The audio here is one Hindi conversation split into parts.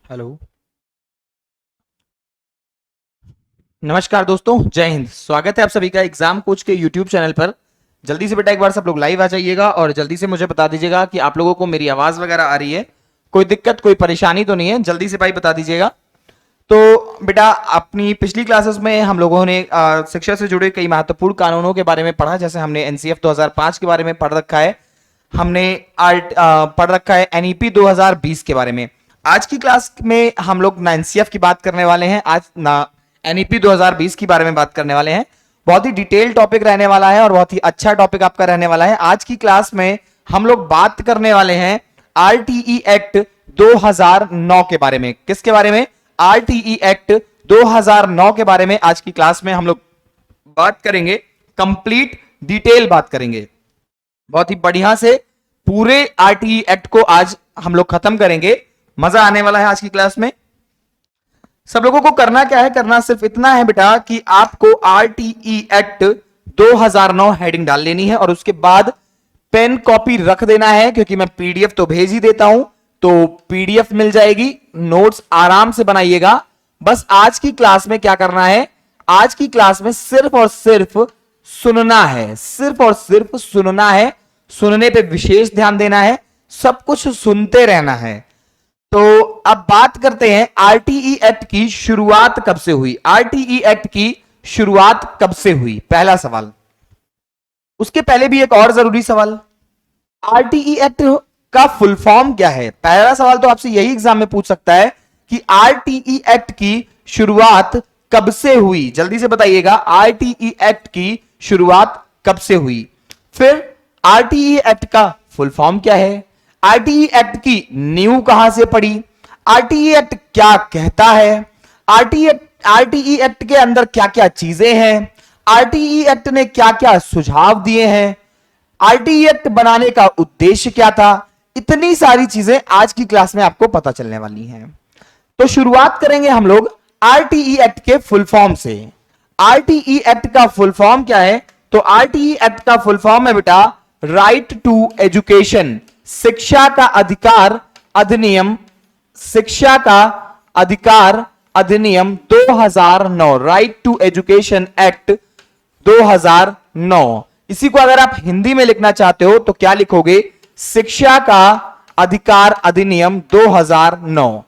हेलो। नमस्कार दोस्तों, जय हिंद। स्वागत है आप सभी का एग्जाम कोच के यूट्यूब चैनल पर। जल्दी से बेटा एक बार सब लोग लाइव आ जाइएगा और जल्दी से मुझे बता दीजिएगा कि आप लोगों को मेरी आवाज वगैरह आ रही है। कोई दिक्कत कोई परेशानी तो नहीं है, जल्दी से भाई बता दीजिएगा। तो बेटा अपनी पिछली क्लासेस में हम लोगों ने शिक्षा से जुड़े कई महत्वपूर्ण कानूनों के बारे में पढ़ा। जैसे हमने एनसीएफ 2005 के बारे में पढ़ रखा है, हमने पढ़ रखा है एनईपी 2020 के बारे में। आज की क्लास में हम लोग ना एनसीएफ की बात करने वाले हैं, आज ना एनईपी 2020 के बारे में बात करने वाले हैं। बहुत ही डिटेल टॉपिक रहने वाला है और बहुत ही अच्छा टॉपिक आपका रहने वाला है। आज की क्लास में हम लोग बात करने वाले हैं आरटीई एक्ट 2009 के बारे में। किसके बारे में? आरटीई एक्ट 2009 के बारे में आज की क्लास में हम लोग बात करेंगे, कंप्लीट डिटेल बात करेंगे। बहुत ही बढ़िया से पूरे आरटीई एक्ट को आज हम लोग खत्म करेंगे। मजा आने वाला है आज की क्लास में। सब लोगों को करना क्या है? करना सिर्फ इतना है बेटा कि आपको आरटीई एक्ट 2009 हेडिंग डाल लेनी है और उसके बाद पेन कॉपी रख देना है, क्योंकि मैं पीडीएफ तो भेज ही देता हूं, तो पीडीएफ मिल जाएगी। नोट्स आराम से बनाइएगा। बस आज की क्लास में क्या करना है? आज की क्लास में सिर्फ और सिर्फ सुनना है, सिर्फ और सिर्फ सुनना है। सुनने पे विशेष ध्यान देना है, सब कुछ सुनते रहना है। तो अब बात करते हैं आरटीई एक्ट की शुरुआत कब से हुई। आरटीई एक्ट की शुरुआत कब से हुई, पहला सवाल। उसके पहले भी एक और जरूरी सवाल, आरटीई एक्ट का फुल फॉर्म क्या है? पहला सवाल तो आपसे यही एग्जाम में पूछ सकता है कि आरटीई एक्ट की शुरुआत कब से हुई। जल्दी से बताइएगा, आरटीई एक्ट की शुरुआत कब से हुई। फिर आरटीई एक्ट का फुल फॉर्म क्या है? आरटीई एक्ट की नींव कहां से पड़ी? आरटीई एक्ट क्या कहता है? आरटीई एक्ट के अंदर क्या क्या चीजें हैं? आरटीई एक्ट ने क्या क्या सुझाव दिए हैं? आरटीई एक्ट बनाने का उद्देश्य क्या था? इतनी सारी चीजें आज की क्लास में आपको पता चलने वाली हैं। तो शुरुआत करेंगे हम लोग आरटीई एक्ट के फुल फॉर्म से। आरटीई एक्ट का फुल फॉर्म क्या है? तो आरटीई एक्ट का फुल फॉर्म है बेटा राइट टू एजुकेशन, शिक्षा का अधिकार अधिनियम। शिक्षा का अधिकार अधिनियम 2009, राइट टू एजुकेशन एक्ट 2009। इसी को अगर आप हिंदी में लिखना चाहते हो तो क्या लिखोगे? शिक्षा का अधिकार अधिनियम 2009।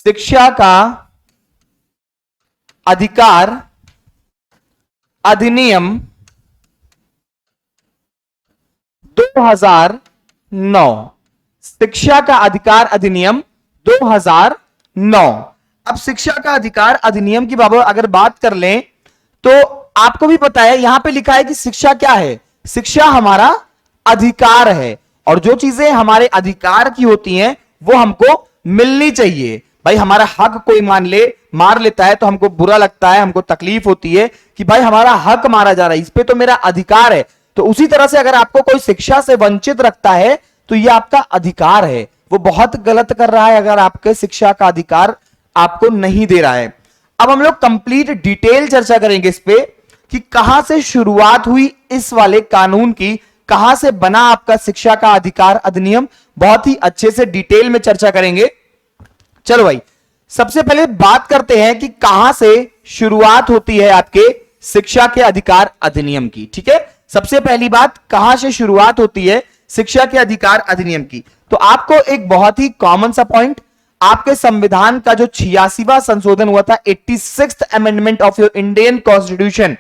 शिक्षा का अधिकार अधिनियम 2009। शिक्षा का अधिकार अधिनियम 2009। अब शिक्षा का अधिकार अधिनियम की बाबत अगर बात कर लें तो आपको भी पता है, यहां पे लिखा है कि शिक्षा क्या है? शिक्षा हमारा अधिकार है, और जो चीजें हमारे अधिकार की होती हैं वो हमको मिलनी चाहिए। भाई हमारा हक कोई मार लेता है तो हमको बुरा लगता है, हमको तकलीफ होती है कि भाई हमारा हक मारा जा रहा है, इस पे तो मेरा अधिकार है। तो उसी तरह से अगर आपको कोई शिक्षा से वंचित रखता है तो यह आपका अधिकार है। वो बहुत गलत कर रहा है अगर आपके शिक्षा का अधिकार आपको नहीं दे रहा है। अब हम लोग कंप्लीट डिटेल चर्चा करेंगे इस पे कि कहां से शुरुआत हुई इस वाले कानून की, कहां से बना आपका शिक्षा का अधिकार अधिनियम। बहुत ही अच्छे से डिटेल में चर्चा करेंगे। चलो भाई, सबसे पहले बात करते हैं कि कहां से शुरुआत होती है आपके शिक्षा के अधिकार अधिनियम की। ठीक है, सबसे पहली बात, कहां से शुरुआत होती है शिक्षा के अधिकार अधिनियम की। तो आपको एक बहुत ही कॉमन सा पॉइंट, आपके संविधान का जो 86वां संशोधन हुआ था, 86th amendment of your Indian constitution,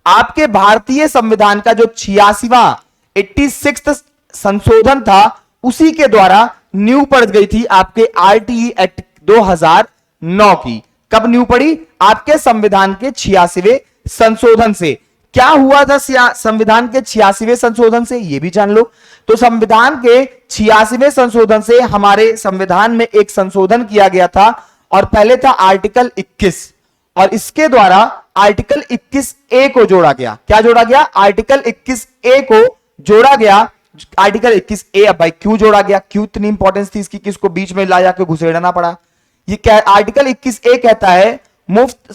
आपके भारतीय संविधान का जो 86वां 86th संशोधन था, उसी के द्वारा न्यू पड़ गई थी आपके आरटीई एक्ट 2009 की। कब न्यू पड़ी? आपके संविधान के 86वें संशोधन से। क्या हुआ था संविधान के 86वें संशोधन से, यह भी जान लो। तो संविधान के 86वें संशोधन से हमारे संविधान में एक संशोधन किया गया था, और पहले था आर्टिकल 21, और इसके द्वारा आर्टिकल 21A को जोड़ा गया। क्या जोड़ा गया? आर्टिकल 21A को जोड़ा गया। आर्टिकल 21A, अब भाई क्यों जोड़ा गया, क्यों इतनी इंपॉर्टेंस थी इसकी, किसको बीच में ला जाकर घुसेड़ना पड़ा? ये क्या आर्टिकल 21A कहता है? मुफ्त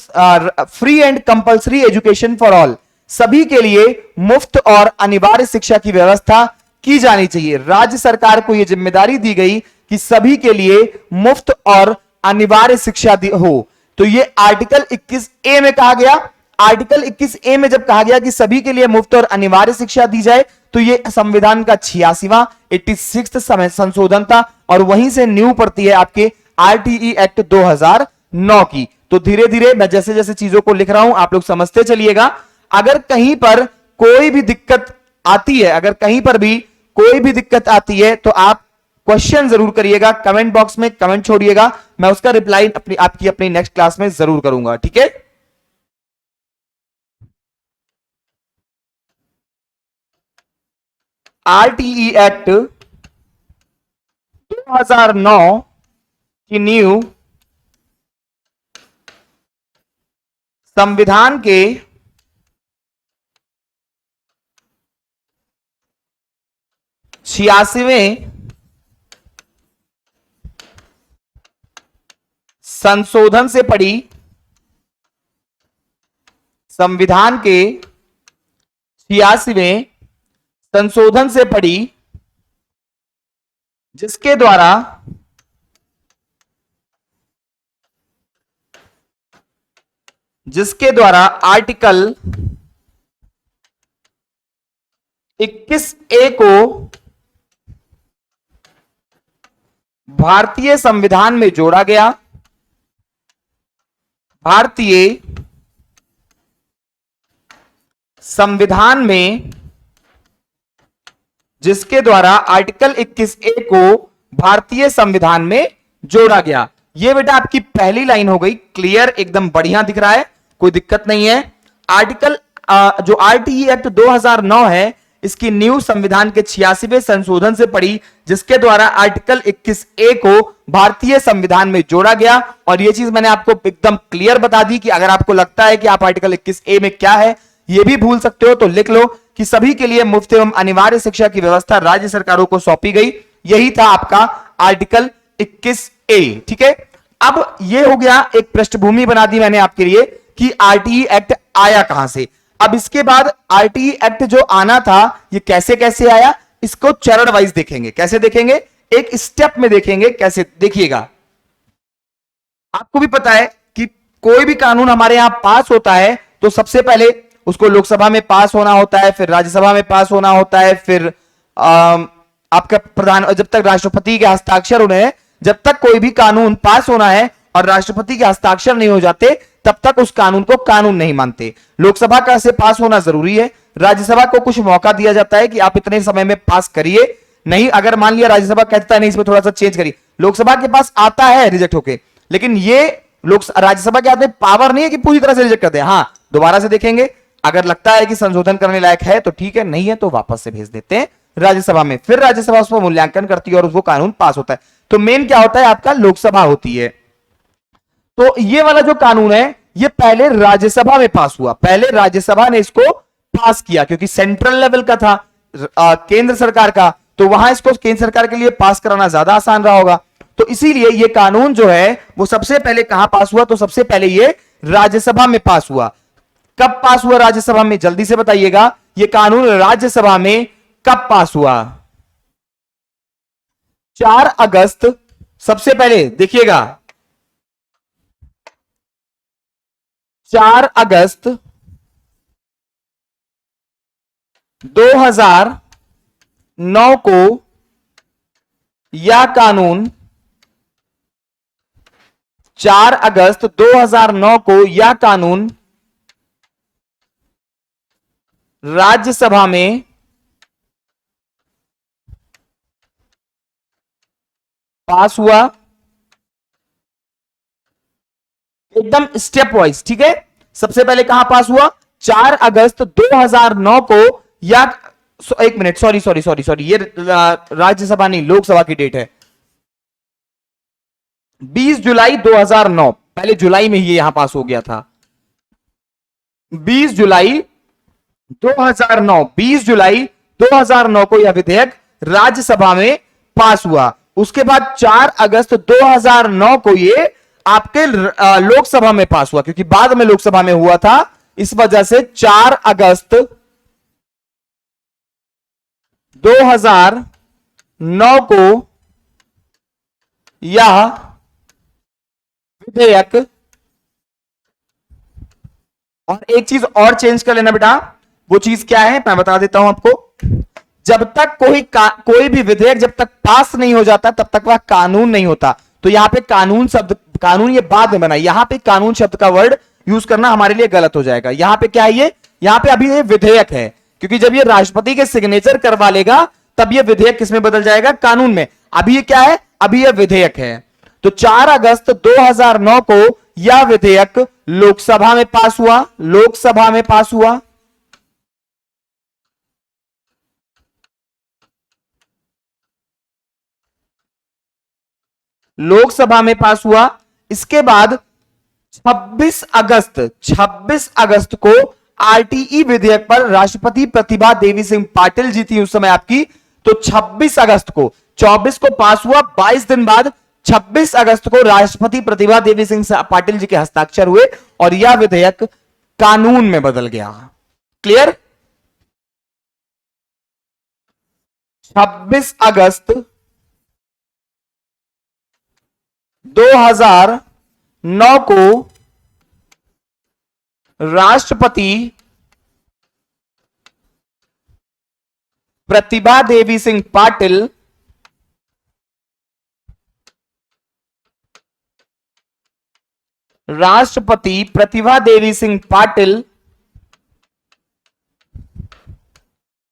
free and compulsory education for all, सभी के लिए मुफ्त और अनिवार्य शिक्षा की व्यवस्था की जानी चाहिए। राज्य सरकार को यह जिम्मेदारी दी गई कि सभी के लिए मुफ्त और अनिवार्य शिक्षा हो। तो ये आर्टिकल 21A में कहा गया। आर्टिकल 21A में जब कहा गया कि सभी के लिए मुफ्त और अनिवार्य शिक्षा दी जाए, तो ये संविधान का 86वां 86वां संशोधन था और वहीं से नींव पड़ती है आपके आरटीई एक्ट 2009 की। तो धीरे धीरे मैं जैसे जैसे चीजों को लिख रहा हूं आप लोग समझते चलिएगा। अगर कहीं पर कोई भी दिक्कत आती है, अगर कहीं पर भी कोई भी दिक्कत आती है तो आप क्वेश्चन जरूर करिएगा, कमेंट बॉक्स में कमेंट छोड़िएगा, मैं उसका रिप्लाई अपनी नेक्स्ट क्लास में जरूर करूंगा, ठीक है। आरटीई एक्ट 2009 की नींव संविधान के 86वें संशोधन से पड़ी, संविधान के 86वें संशोधन से पड़ी, जिसके द्वारा आर्टिकल 21A को भारतीय संविधान में जोड़ा गया। भारतीय संविधान में जिसके द्वारा आर्टिकल 21A को भारतीय संविधान में जोड़ा गया। ये बेटा आपकी पहली लाइन हो गई, क्लियर, एकदम बढ़िया दिख रहा है, कोई दिक्कत नहीं है। आर्टिकल जो आरटीई एक्ट 2009 है, इसकी नींव संविधान के 86वें संशोधन से पड़ी, जिसके द्वारा आर्टिकल 21A को भारतीय संविधान में जोड़ा गया। और यह चीज मैंने आपको एकदम क्लियर बता दी कि अगर आपको लगता है कि आप आर्टिकल 21A में क्या है यह भी भूल सकते हो, तो लिख लो कि सभी के लिए मुफ्त एवं अनिवार्य शिक्षा की व्यवस्था राज्य सरकारों को सौंपी गई। यही था आपका आर्टिकल 21A, ठीक है। अब यह हो गया, एक पृष्ठभूमि बना दी मैंने आपके लिए कि आरटीई एक्ट आया कहां से। अब इसके बाद आरटीई एक्ट जो आना था ये कैसे कैसे आया, इसको चरण वाइज देखेंगे। कैसे देखेंगे, एक स्टेप में देखेंगे, कैसे देखिएगा। आपको भी पता है कि कोई भी कानून हमारे यहां पास होता है तो सबसे पहले उसको लोकसभा में पास होना होता है, फिर राज्यसभा में पास होना होता है, फिर आपका प्रधान, जब तक राष्ट्रपति के हस्ताक्षर होने हैं, जब तक कोई भी कानून पास होना है और राष्ट्रपति के हस्ताक्षर नहीं हो जाते तब तक उस कानून को कानून नहीं मानते। लोकसभा का से पास होना जरूरी है, राज्यसभा को कुछ मौका दिया जाता है कि आप इतने समय में पास करिए, नहीं अगर मान लिया राज्यसभा कहता है नहीं इसमें थोड़ा सा चेंज करिए, लोकसभा के पास आता है रिजेक्ट होके, लेकिन ये लोक राज्यसभा के हाथ में पावर नहीं है कि पूरी तरह से रिजेक्ट कर दे। हाँ, दोबारा से देखेंगे, अगर लगता है कि संशोधन करने लायक है तो ठीक है, नहीं है तो वापस से भेज देते हैं राज्यसभा में, फिर राज्यसभा उस पर मूल्यांकन करती है और उसको कानून पास होता है। तो मेन क्या होता है, आपका लोकसभा होती है। तो ये वाला जो कानून है ये पहले राज्यसभा में पास हुआ, पहले राज्यसभा ने इसको पास किया क्योंकि सेंट्रल लेवल का था, केंद्र सरकार का, तो वहां इसको केंद्र सरकार के लिए पास कराना ज्यादा आसान रहा होगा। तो इसीलिए ये कानून जो है वो सबसे पहले कहां पास हुआ, तो सबसे पहले ये राज्यसभा में पास हुआ। कब पास हुआ राज्यसभा में, जल्दी से बताइएगा, ये कानून राज्यसभा में कब पास हुआ? 4 अगस्त, सबसे पहले देखिएगा 4 अगस्त 2009 को यह कानून 4 अगस्त 2009 को यह कानून राज्यसभा में पास हुआ, एकदम स्टेप वाइज, ठीक है। सबसे पहले कहां पास हुआ, 4 अगस्त 2009 को, या एक मिनट, सॉरी, ये राज्यसभा नहीं लोकसभा की डेट है, 20 जुलाई 2009, पहले जुलाई में ही यहां पास हो गया था, 20 जुलाई 2009, 20 जुलाई 2009 को यह विधेयक राज्यसभा में पास हुआ। उसके बाद 4 अगस्त 2009 को ये आपके लोकसभा में पास हुआ, क्योंकि बाद में लोकसभा में हुआ था, इस वजह से 4 अगस्त 2009 को यह विधेयक, और एक चीज और चेंज कर लेना बेटा, वो चीज क्या है मैं बता देता हूं आपको। जब तक कोई भी विधेयक जब तक पास नहीं हो जाता तब तक वह कानून नहीं होता। तो यहां पे कानून शब्द, कानून ये बाद में बना, यहां पे कानून शब्द का वर्ड यूज करना हमारे लिए गलत हो जाएगा। यहां पे क्या है, ये यहां पे अभी ये विधेयक है, क्योंकि जब ये राष्ट्रपति के सिग्नेचर करवा लेगा तब ये विधेयक किसमें बदल जाएगा, कानून में। अभी ये क्या है, अभी ये विधेयक है। तो 4 अगस्त 2009 को यह विधेयक लोकसभा में पास हुआ, लोकसभा में पास हुआ। लोकसभा में पास हुआ। इसके बाद 26 अगस्त को आरटीई विधेयक पर राष्ट्रपति प्रतिभा देवी सिंह पाटिल जी थी उस समय आपकी। तो 26 अगस्त को, 24 को पास हुआ, 22 दिन बाद 26 अगस्त को राष्ट्रपति प्रतिभा देवी सिंह पाटिल जी के हस्ताक्षर हुए और यह विधेयक कानून में बदल गया। क्लियर? 26 अगस्त 2009 को राष्ट्रपति प्रतिभा देवी सिंह पाटिल राष्ट्रपति प्रतिभा देवी सिंह पाटिल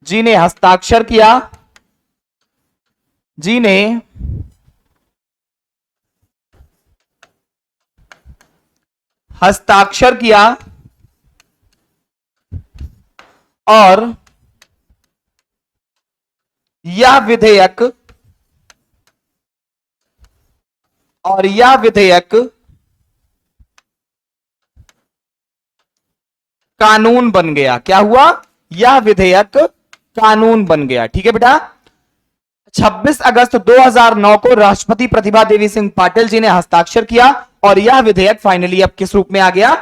जी ने हस्ताक्षर किया, जी ने हस्ताक्षर किया और यह विधेयक कानून बन गया। क्या हुआ? यह विधेयक कानून बन गया। ठीक है बेटा, 26 अगस्त 2009 को राष्ट्रपति प्रतिभा देवी सिंह पाटिल जी ने हस्ताक्षर किया और यह विधेयक फाइनली अब किस रूप में आ गया,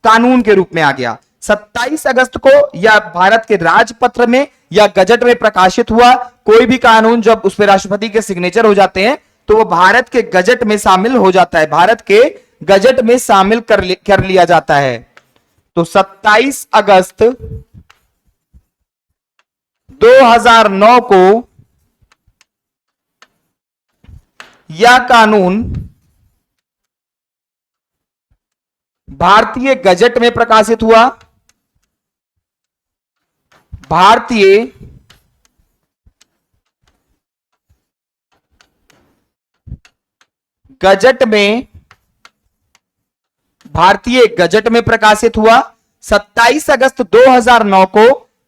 कानून के रूप में आ गया। 27 अगस्त को यह भारत के राजपत्र में या गजट में प्रकाशित हुआ। कोई भी कानून जब उस पर राष्ट्रपति के सिग्नेचर हो जाते हैं तो वो भारत के गजट में शामिल हो जाता है, भारत के गजट में शामिल कर लिया जाता है। तो 27 अगस्त 2009 को यह कानून भारतीय गजट में प्रकाशित हुआ, भारतीय गजट में, भारतीय गजट में प्रकाशित हुआ। 27 अगस्त 2009 को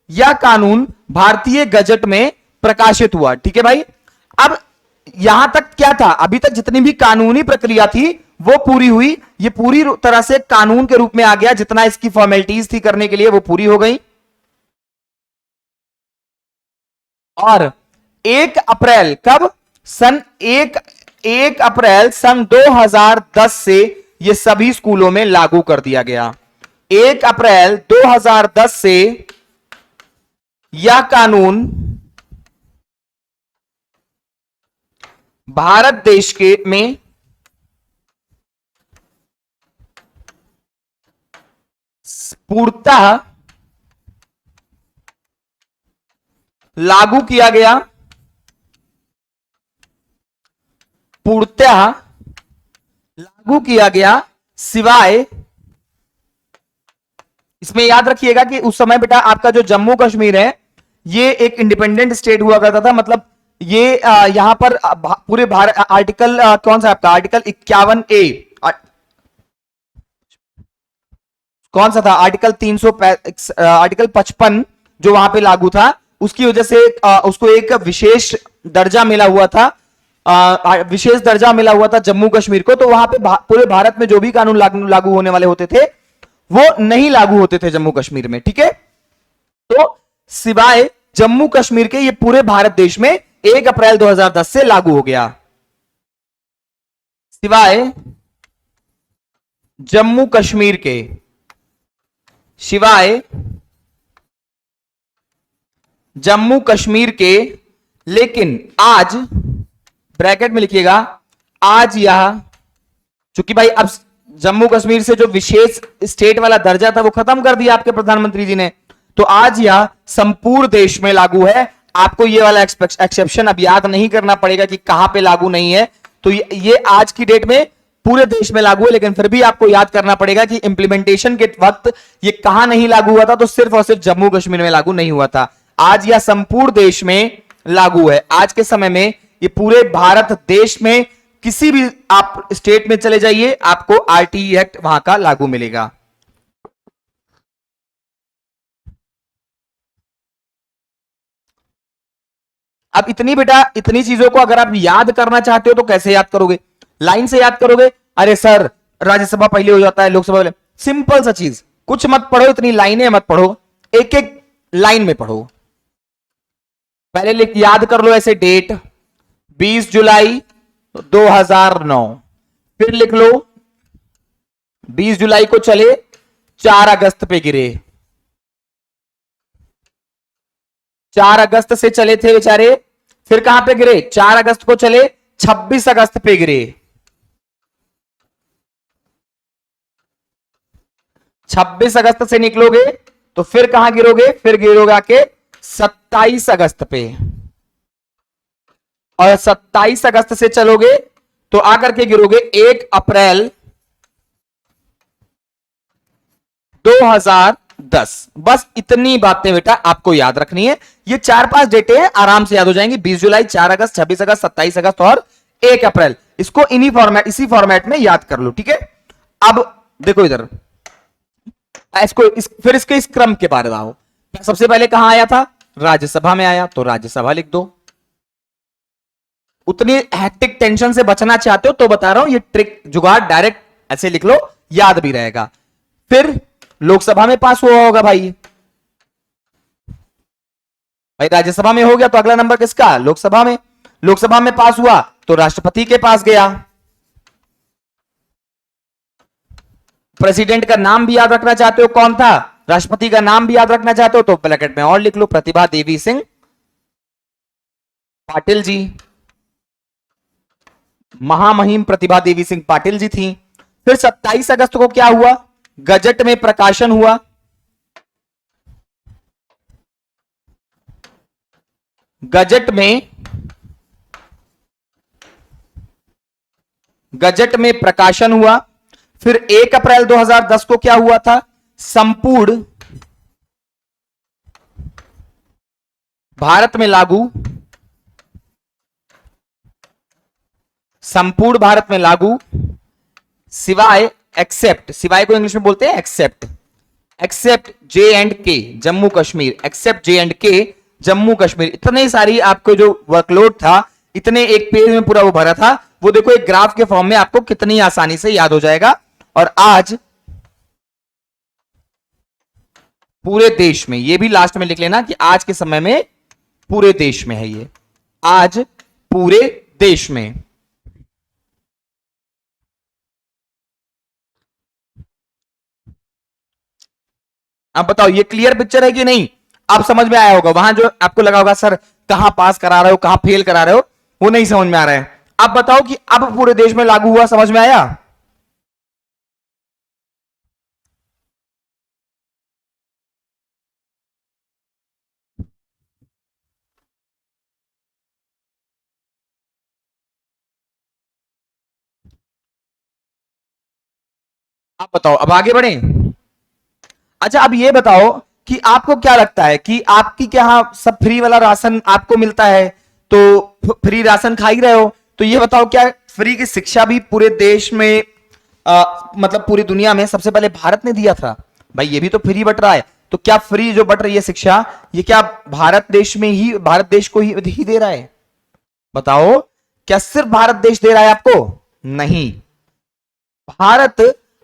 यह कानून भारतीय गजट में प्रकाशित हुआ। ठीक है भाई, अब यहां तक क्या था, अभी तक जितनी भी कानूनी प्रक्रिया थी वो पूरी हुई, ये पूरी तरह से कानून के रूप में आ गया। जितना इसकी फॉर्मेलिटीज थी करने के लिए वो पूरी हो गई। और 1 अप्रैल कब, सन 1 अप्रैल सन 2010 से ये सभी स्कूलों में लागू कर दिया गया। 1 अप्रैल 2010 से यह कानून भारत देश के में पूर्णतः लागू किया गया, पूर्णतः लागू किया गया, सिवाय इसमें याद रखिएगा कि उस समय बेटा आपका जो जम्मू कश्मीर है ये एक इंडिपेंडेंट स्टेट हुआ करता था। मतलब ये यहां पर पूरे भारत, आर्टिकल कौन सा आपका, आर्टिकल 51A, कौन सा था, आर्टिकल 300, आर्टिकल 55 जो वहां पे लागू था, उसकी वजह से उसको एक विशेष दर्जा मिला हुआ था, विशेष दर्जा मिला हुआ था जम्मू कश्मीर को। तो वहां पे पूरे भारत में जो भी कानून लागू होने वाले होते थे वो नहीं लागू होते थे जम्मू कश्मीर में। ठीक है, तो सिवाय जम्मू कश्मीर के ये पूरे भारत देश में 1 अप्रैल 2010 से लागू हो गया, सिवाय जम्मू कश्मीर के, सिवाय जम्मू कश्मीर के। लेकिन आज ब्रैकेट में लिखिएगा, आज यह, चूंकि भाई अब जम्मू कश्मीर से जो विशेष स्टेट वाला दर्जा था वो खत्म कर दिया आपके प्रधानमंत्री जी ने, तो आज यह संपूर्ण देश में लागू है। आपको ये वाला एक्सेप्शन अब याद नहीं करना पड़ेगा कि कहां पे लागू नहीं है। तो ये आज की डेट में पूरे देश में लागू है, लेकिन फिर भी आपको याद करना पड़ेगा कि इंप्लीमेंटेशन के वक्त ये कहां नहीं लागू हुआ था, तो सिर्फ और सिर्फ जम्मू कश्मीर में लागू नहीं हुआ था। आज यह संपूर्ण देश में लागू है। आज के समय में ये पूरे भारत देश में किसी भी आप स्टेट में चले जाइए, आपको आरटीई एक्ट वहां का लागू मिलेगा। अब इतनी बेटा, इतनी चीजों को अगर आप याद करना चाहते हो तो कैसे याद करोगे? लाइन से याद करोगे? अरे सर राज्यसभा पहले हो जाता है, लोकसभा पहले। सिंपल सा चीज, कुछ मत पढ़ो, इतनी लाइनें मत पढ़ो, एक एक लाइन में पढ़ो। पहले याद कर लो ऐसे डेट 20 जुलाई 2009, फिर लिख लो 20 जुलाई को चले 4 अगस्त पे गिरे। 4 अगस्त से चले थे बेचारे, फिर कहां पे गिरे? 4 अगस्त को चले 26 अगस्त पे गिरे। 26 अगस्त से निकलोगे तो फिर कहां गिरोगे? फिर गिरोगे आके 27 अगस्त पे, और 27 अगस्त से चलोगे तो आकर के गिरोगे 1 अप्रैल 2010। बस इतनी बातें बेटा आपको याद रखनी है। ये 4-5 डेटें हैं, आराम से याद हो जाएंगी। 20 जुलाई, 4 अगस्त, 26 अगस्त, 27 अगस्त और 1 अप्रैल। इसको इसी फॉर्मेट में याद कर लो, ठीक है। अब देखो इधर, फिर इसके इस क्रम के बारे में आओ। सबसे पहले कहां आया था? राज्यसभा में आया, तो राज्यसभा लिख दो। उतनी हैक्टिक टेंशन से बचना चाहते हो तो बता रहा हूं, ये ट्रिक जुगाड़ डायरेक्ट ऐसे लिख लो, याद भी रहेगा। फिर लोकसभा में पास हुआ होगा भाई, राज्यसभा में हो गया तो अगला नंबर किसका? लोकसभा में। लोकसभा में पास हुआ तो राष्ट्रपति के पास गया। प्रेसिडेंट का नाम भी याद रखना चाहते हो कौन था, राष्ट्रपति का नाम भी याद रखना चाहते हो तो ब्रैकेट में और लिख लो, प्रतिभा देवी सिंह पाटिल जी। महामहिम प्रतिभा देवी सिंह पाटिल जी थी। फिर 27 अगस्त को क्या हुआ? गजट में प्रकाशन हुआ। गजट में प्रकाशन हुआ। फिर 1 अप्रैल 2010 को क्या हुआ था? संपूर्ण भारत में लागू, संपूर्ण भारत में लागू, सिवाय एक्सेप्ट, सिवाय को इंग्लिश में बोलते हैं accept, accept J and K Jammu Kashmir, except J and K Jammu Kashmir. इतने सारी आपको जो वर्कलोड था, इतने एक पेज में पूरा वो भरा था, वो देखो एक ग्राफ के फॉर्म में आपको कितनी आसानी से याद हो जाएगा। और आज पूरे देश में, ये भी लास्ट में लिख लेना कि आज के समय में पूरे देश में है ये, आज पूरे देश में। अब बताओ ये क्लियर पिक्चर है कि नहीं? आप समझ में आया होगा। वहां जो आपको लगा होगा सर कहां पास करा रहे हो, कहां फेल करा रहे हो, वो नहीं समझ में आ रहा है। अब बताओ कि अब पूरे देश में लागू हुआ, समझ में आया? आप बताओ, अब आगे बढ़े। अच्छा अब ये बताओ कि आपको क्या लगता है कि आपकी क्या सब फ्री वाला राशन आपको मिलता है, तो फ्री राशन खा ही रहे हो, तो ये बताओ क्या फ्री की शिक्षा भी पूरे देश में मतलब पूरी दुनिया में सबसे पहले भारत ने दिया था? भाई ये भी तो फ्री बट रहा है, तो क्या फ्री जो बट रही है शिक्षा, ये क्या भारत देश में ही, भारत देश को ही दे रहा है? बताओ, क्या सिर्फ भारत देश दे रहा है आपको? नहीं, भारत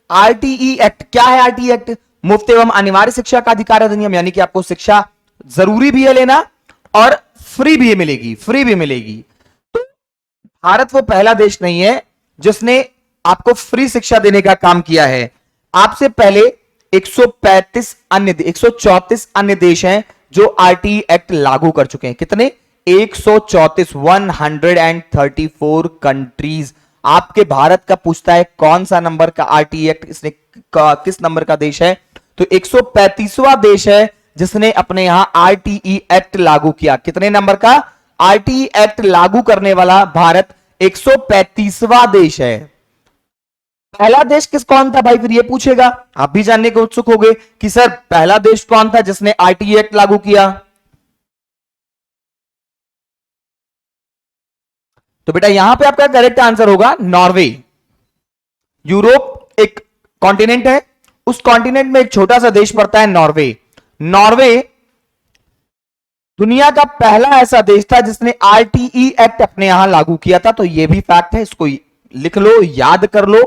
आरटीई एक्ट, क्या है आरटीई एक्ट? मुफ्त एवं अनिवार्य शिक्षा का अधिकार अधिनियम, यानी कि आपको शिक्षा जरूरी भी है लेना और फ्री भी मिलेगी, फ्री भी मिलेगी। तो भारत वो पहला देश नहीं है जिसने आपको फ्री शिक्षा देने का काम किया है। आपसे पहले 134 अन्य देश हैं जो आरटीई एक्ट लागू कर चुके हैं। कितने? 134 कंट्रीज आपके भारत का पूछता है कौन सा नंबर का आरटीई एक्ट इसने किस नंबर का देश है, तो 135वां देश है जिसने अपने यहां आरटीई एक्ट लागू किया। कितने नंबर का आरटीई एक्ट लागू करने वाला भारत 135वां देश है। पहला देश कौन था भाई, फिर ये पूछेगा, आप भी जानने को उत्सुक होंगे कि सर पहला देश कौन था जिसने आरटीई एक्ट लागू किया। तो बेटा यहां पे आपका करेक्ट आंसर होगा नॉर्वे। यूरोप एक कॉन्टिनेंट है, उस कॉन्टिनेंट में एक छोटा सा देश पड़ता है नॉर्वे। नॉर्वे दुनिया का पहला ऐसा देश था जिसने आरटीई एक्ट अपने यहां लागू किया था। तो यह भी फैक्ट है, इसको लिख लो, याद कर लो।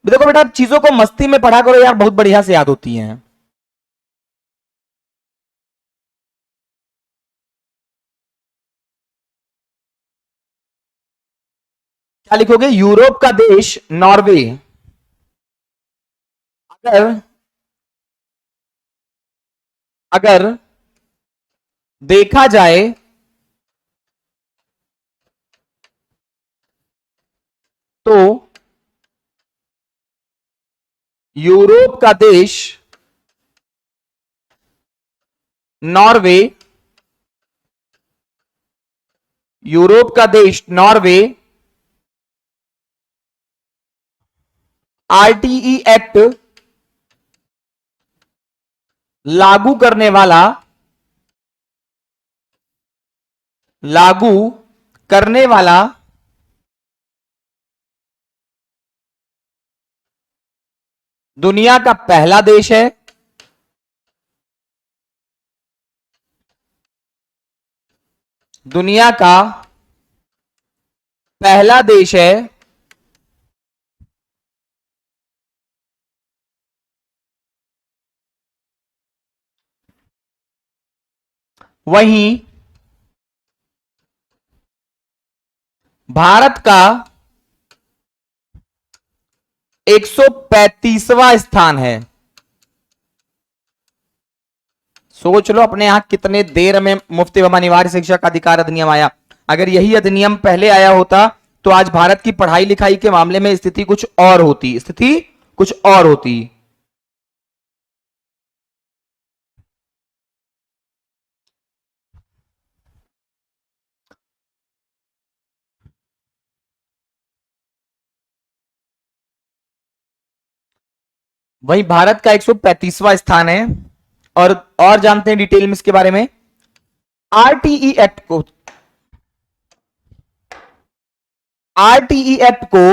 देखो बेटा चीजों को मस्ती में पढ़ा करो यार, बहुत बढ़िया से याद होती हैं। क्या लिखोगे, यूरोप का देश नॉर्वे। अगर अगर देखा जाए तो यूरोप का देश नॉर्वे, यूरोप का देश नॉर्वे आरटीई एक्ट लागू करने वाला दुनिया का पहला देश है। दुनिया का पहला देश है। वहीं भारत का 135वां स्थान है। सोच लो अपने यहां कितने देर में मुफ्त एवं अनिवार्य शिक्षा का अधिकार अधिनियम आया। अगर यही अधिनियम पहले आया होता तो आज भारत की पढ़ाई लिखाई के मामले में स्थिति कुछ और होती। वही भारत का 135वां स्थान है। और जानते हैं डिटेल में इसके बारे में। आरटीई एक्ट को आरटीई एक्ट को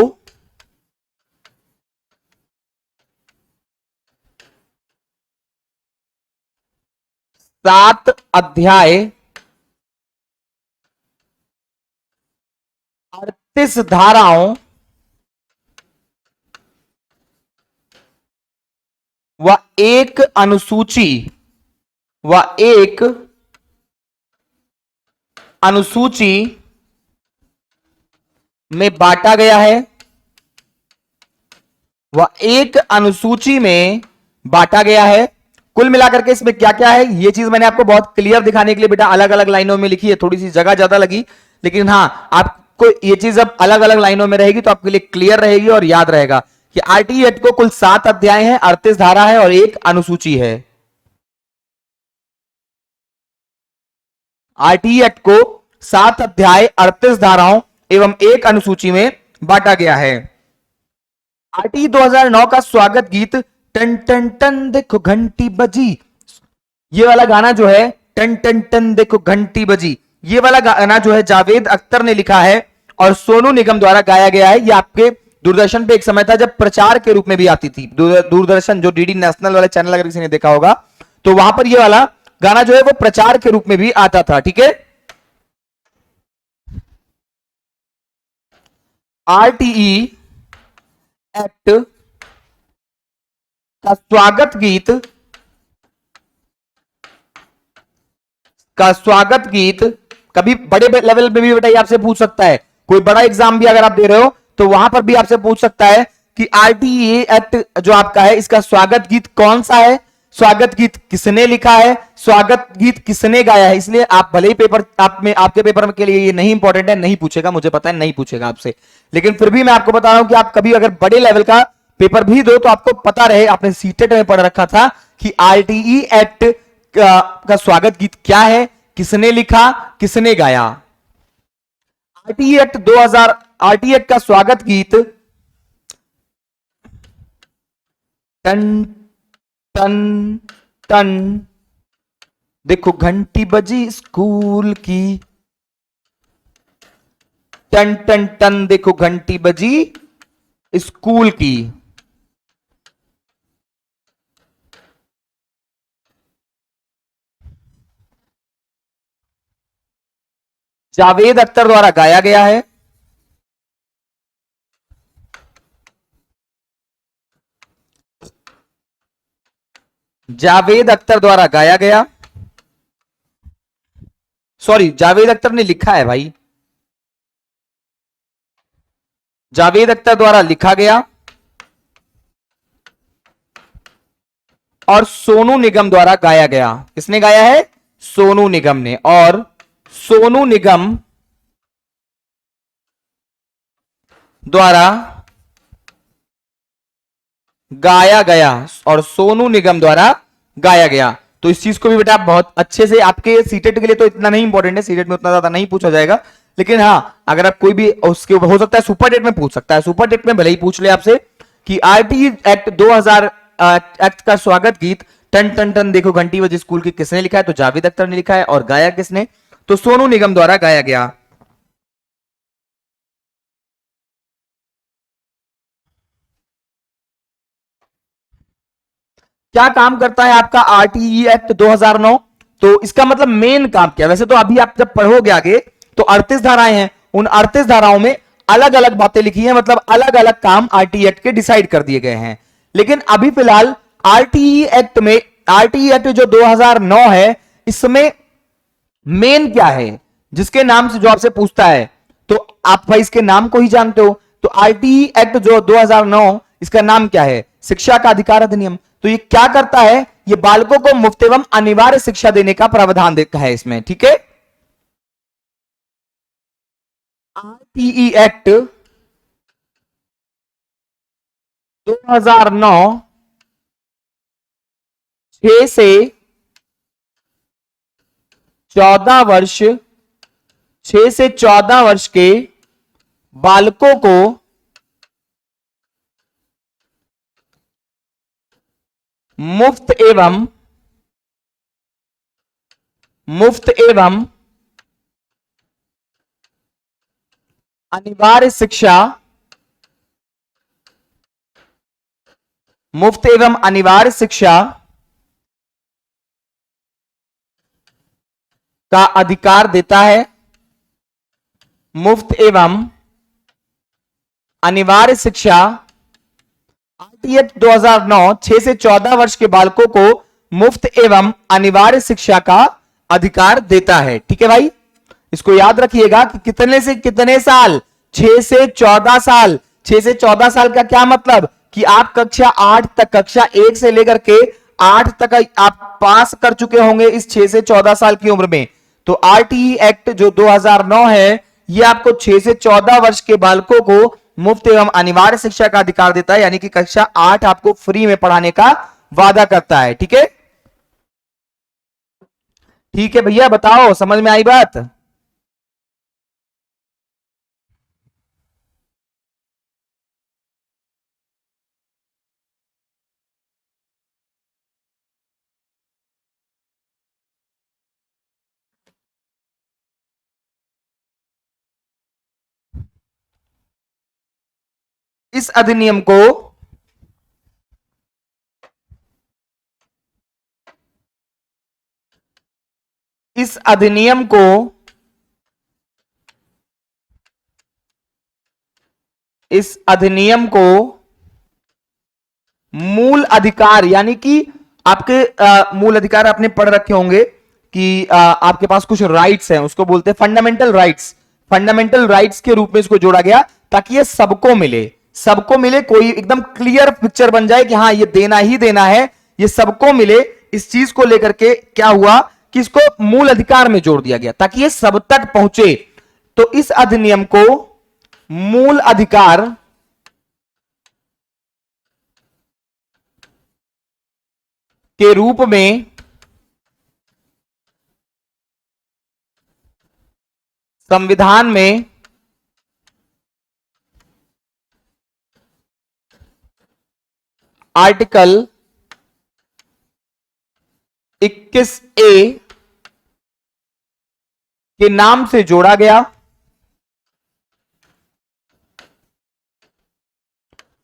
सात अध्याय 38 धाराओं व एक अनुसूची में बांटा गया है। कुल मिलाकर के इसमें क्या क्या है, ये चीज मैंने आपको बहुत क्लियर दिखाने के लिए बेटा अलग अलग लाइनों में लिखी है। थोड़ी सी जगह ज्यादा लगी, लेकिन हाँ आपको ये चीज अब अलग अलग लाइनों में रहेगी तो आपके लिए क्लियर रहेगी और याद रहेगा कि आरटीई एक्ट को कुल 7 अध्याय हैं, 38 धारा है और एक अनुसूची है। आरटीई एक्ट को 7 अध्याय 38 धाराओं एवं एक अनुसूची में बांटा गया है। आरटीई 2009 का स्वागत गीत टन टन टन देखो घंटी बजी, ये वाला गाना जो है टन टन टन देखो घंटी बजी, ये वाला गाना जो है जावेद अख्तर ने लिखा है और सोनू निगम द्वारा गाया गया है। ये आपके दूरदर्शन पे एक समय था जब प्रचार के रूप में भी आती थी। दूरदर्शन जो डीडी नेशनल वाला चैनल अगर किसी ने देखा होगा तो वहां पर ये वाला गाना जो है वो प्रचार के रूप में भी आता था। ठीक है, आरटीई एक्ट का स्वागत गीत कभी बड़े लेवल पे भी बेटा आपसे पूछ सकता है। कोई बड़ा एग्जाम भी अगर आप दे रहे हो तो वहां पर भी आपसे पूछ सकता है कि आरटीई एक्ट जो आपका है इसका स्वागत गीत कौन सा है। स्वागत गीत किसने लिखा है, स्वागत गीत किसने गाया है। इसलिए आप भले ही पेपर आपके पेपर के लिए ये नहीं इंपॉर्टेंट है, नहीं पूछेगा, मुझे पता है नहीं पूछेगा आपसे, लेकिन फिर भी मैं आपको बता रहा हूं कि आप कभी अगर बड़े लेवल का पेपर भी दो तो आपको पता रहे, आपने सीटेट में पढ़ रखा था कि आरटीई एक्ट का स्वागत गीत क्या है, किसने लिखा, किसने गाया। आरटीई एक्ट 2000, आरटीई एक्ट का स्वागत गीत टन टन टन, देखो घंटी बजी स्कूल की, टन टन टन, देखो घंटी बजी स्कूल की। जावेद अख्तर द्वारा गाया गया है। जावेद अख्तर द्वारा गाया गया, सॉरी जावेद अख्तर ने लिखा है भाई, जावेद अख्तर द्वारा लिखा गया और सोनू निगम द्वारा गाया गया। किसने गाया है, सोनू निगम ने, और सोनू निगम द्वारा गाया गया, और सोनू निगम द्वारा गाया गया। तो इस चीज को भी बेटा आप बहुत अच्छे से, आपके सीटेट के लिए तो इतना नहीं इंपॉर्टेंट है, सीटेट में उतना ज्यादा नहीं पूछा जाएगा, लेकिन हाँ अगर आप कोई भी उसके हो सकता है सुपर डेट में पूछ सकता है, सुपर डेट में भले ही पूछ ले आपसे कि आरटी एक्ट 2000 एक्ट का स्वागत गीत टन टन टन देखो घंटी बजी स्कूल की किसने लिखा है, तो जावेद अख्तर ने लिखा है, और गाया किसने, तो सोनू निगम द्वारा गाया गया। क्या काम करता है आपका आरटीई एक्ट 2009, तो इसका मतलब मेन काम क्या है। वैसे तो अभी आप जब पढ़ोगे आगे तो 38 धाराएं हैं, उन 38 धाराओं में अलग अलग बातें लिखी हैं, मतलब अलग अलग काम आरटीई एक्ट के डिसाइड कर दिए गए हैं। लेकिन अभी फिलहाल आरटीई एक्ट में, आरटीई एक्ट जो 2009 है, इसमें मेन क्या है, जिसके नाम से जो आपसे पूछता है तो आप भाई इसके नाम को ही जानते हो। तो आरटीई एक्ट जो 2009, इसका नाम क्या है, शिक्षा का अधिकार अधिनियम। तो ये क्या करता है, ये बालकों को मुफ्त एवं अनिवार्य शिक्षा देने का प्रावधान देता है इसमें, ठीक है। आरटीई एक्ट 2009 6 से 14 वर्ष, 6 से 14 वर्ष के बालकों को मुफ्त एवं अनिवार्य शिक्षा, मुफ्त एवं अनिवार्य शिक्षा का अधिकार देता है, मुफ्त एवं अनिवार्य शिक्षा। आरटीई एक्ट 2009 6 से 14 वर्ष के बालकों को मुफ्त एवं अनिवार्य शिक्षा का अधिकार देता है, ठीक है भाई। इसको याद रखिएगा कि कितने से कितने साल, 6 से 14 साल। 6 से 14 साल का क्या मतलब कि आप कक्षा 8 तक, कक्षा 1 से लेकर के 8 तक आप पास कर चुके होंगे इस 6 से 14 साल की उम्र में। तो आरटीई एक्ट जो 2009 है, ये आपको 6 से 14 वर्ष के बालकों को मुफ्त एवं अनिवार्य शिक्षा का अधिकार देता है, यानी कि कक्षा 8 आपको फ्री में पढ़ाने का वादा करता है, ठीक है। ठीक है भैया, बताओ समझ में आई बात। इस अधिनियम को इस अधिनियम को इस अधिनियम को मूल अधिकार, यानी कि आपके मूल अधिकार आपने पढ़ रखे होंगे कि आपके पास कुछ राइट्स हैं, उसको बोलते हैं फंडामेंटल राइट्स। फंडामेंटल राइट्स के रूप में इसको जोड़ा गया ताकि ये सबको मिले, सबको मिले, कोई एकदम क्लियर पिक्चर बन जाए कि हाँ ये देना ही देना है, ये सबको मिले, इस चीज को लेकर के क्या हुआ कि इसको मूल अधिकार में जोड़ दिया गया ताकि ये सब तक पहुंचे। तो इस अधिनियम को मूल अधिकार के रूप में संविधान में आर्टिकल 21A के नाम से जोड़ा गया,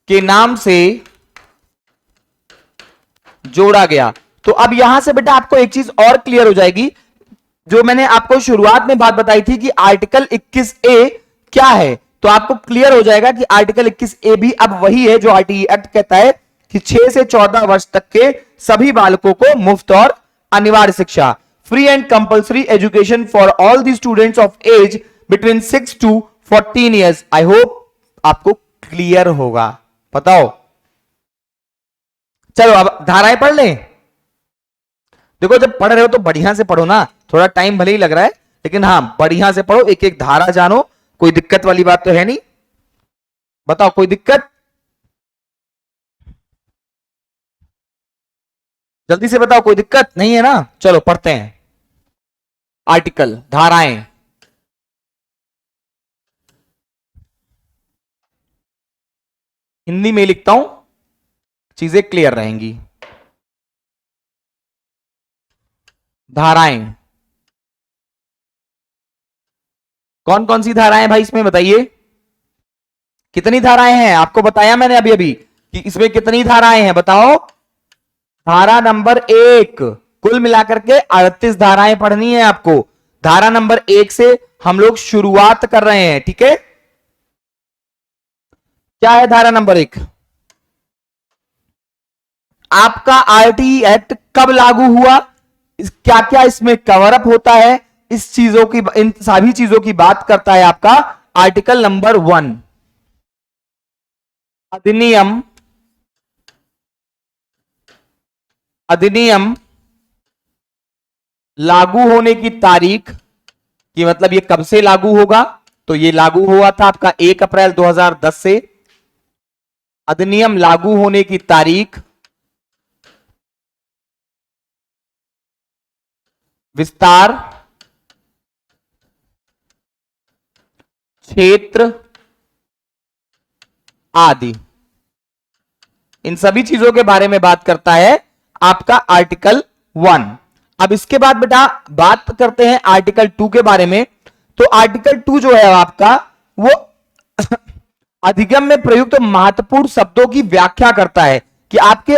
के नाम से जोड़ा गया। तो अब यहां से बेटा आपको एक चीज और क्लियर हो जाएगी, जो मैंने आपको शुरुआत में बात बताई थी कि आर्टिकल 21A क्या है, तो आपको क्लियर हो जाएगा कि आर्टिकल 21A भी अब वही है जो आरटीई एक्ट कहता है कि 6 से 14 वर्ष तक के सभी बालकों को मुफ्त और अनिवार्य शिक्षा, free and compulsory education for all the students of age between 6 to 14 years. I hope आपको क्लियर होगा। बताओ, चलो अब धाराएं पढ़ लें। देखो जब पढ़ रहे हो तो बढ़िया से पढ़ो ना, थोड़ा टाइम भले ही लग रहा है लेकिन हाँ बढ़िया से पढ़ो, एक एक धारा जानो, कोई दिक्कत वाली बात तो है नहीं। बताओ कोई दिक्कत? जल्दी से बताओ, कोई दिक्कत नहीं है ना? चलो पढ़ते हैं। आर्टिकल, धाराएं। हिंदी में लिखता हूं, चीजें क्लियर रहेंगी। धाराएं कौन कौन सी धाराएं भाई इसमें बताइए? कितनी धाराएं हैं? आपको बताया मैंने अभी अभी कि इसमें कितनी धाराएं हैं, बताओ। धारा नंबर 1, कुल मिलाकर के 38 धाराएं पढ़नी है आपको। धारा नंबर 1 से हम लोग शुरुआत कर रहे हैं, ठीक है? क्या है धारा नंबर 1? आपका आरटीई एक्ट कब लागू हुआ, क्या क्या इसमें कवर अप होता है, इस चीजों की, इन सभी चीजों की बात करता है आपका आर्टिकल नंबर 1। अधिनियम, अधिनियम लागू होने की तारीख कि मतलब ये कब से लागू होगा, तो ये लागू हुआ था आपका 1 अप्रैल 2010 से। अधिनियम लागू होने की तारीख, विस्तार, क्षेत्र आदि, इन सभी चीजों के बारे में बात करता है आपका आर्टिकल 1। अब इसके बाद बेटा बात करते हैं आर्टिकल 2 के बारे में। तो आर्टिकल 2 जो है आपका वो अधिनियम में प्रयुक्त महत्वपूर्ण शब्दों की व्याख्या करता है कि आपके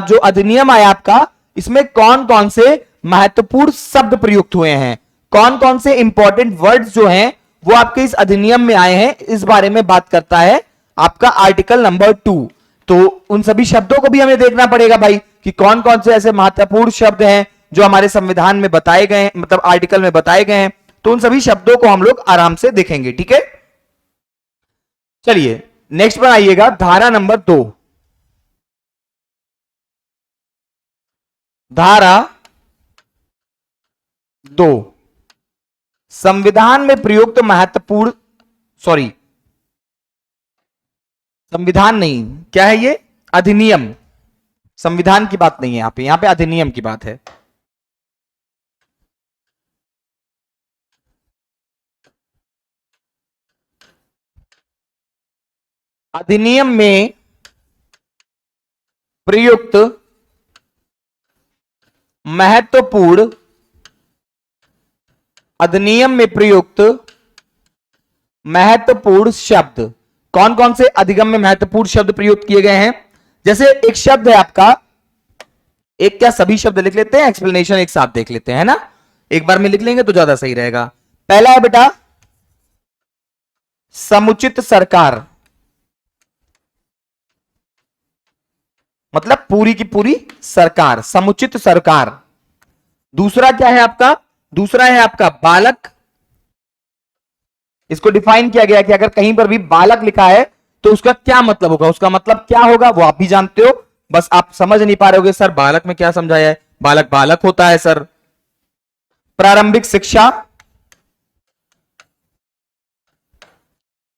जो अधिनियम आया आपका, इसमें कौन कौन से महत्वपूर्ण शब्द प्रयुक्त हुए हैं, कौन कौन से इंपॉर्टेंट वर्ड्स जो हैं वो आपके इस अधिनियम में आए हैं, इस बारे में बात करता है आपका आर्टिकल नंबर 2। तो उन सभी शब्दों को भी हमें देखना पड़ेगा भाई कि कौन कौन से ऐसे महत्वपूर्ण शब्द हैं जो हमारे संविधान में बताए गए हैं, मतलब आर्टिकल में बताए गए हैं। तो उन सभी शब्दों को हम लोग आराम से देखेंगे, ठीक है? चलिए नेक्स्ट पर आइएगा, धारा नंबर 2। धारा 2, संविधान में प्रयुक्त महत्वपूर्ण, सॉरी संविधान नहीं, क्या है ये? अधिनियम। संविधान की बात नहीं है यहां पे अधिनियम की बात है। अधिनियम में प्रयुक्त महत्वपूर्ण, अधिनियम में प्रयुक्त महत्वपूर्ण शब्द, कौन कौन से अधिनियम में महत्वपूर्ण शब्द प्रयुक्त किए गए हैं? जैसे एक शब्द है आपका, एक क्या सभी शब्द लिख लेते हैं, एक्सप्लेनेशन एक साथ देख लेते हैं ना, एक बार में लिख लेंगे तो ज्यादा सही रहेगा। पहला है बेटा समुचित सरकार, मतलब पूरी की पूरी सरकार, समुचित सरकार। दूसरा क्या है आपका? दूसरा है आपका बालक। इसको डिफाइन किया गया कि अगर कहीं पर भी बालक लिखा है तो उसका क्या मतलब होगा, उसका मतलब क्या होगा वो आप भी जानते हो, बस आप समझ नहीं पा रहे होगे सर बालक में क्या समझाया है, बालक बालक होता है सर। प्रारंभिक शिक्षा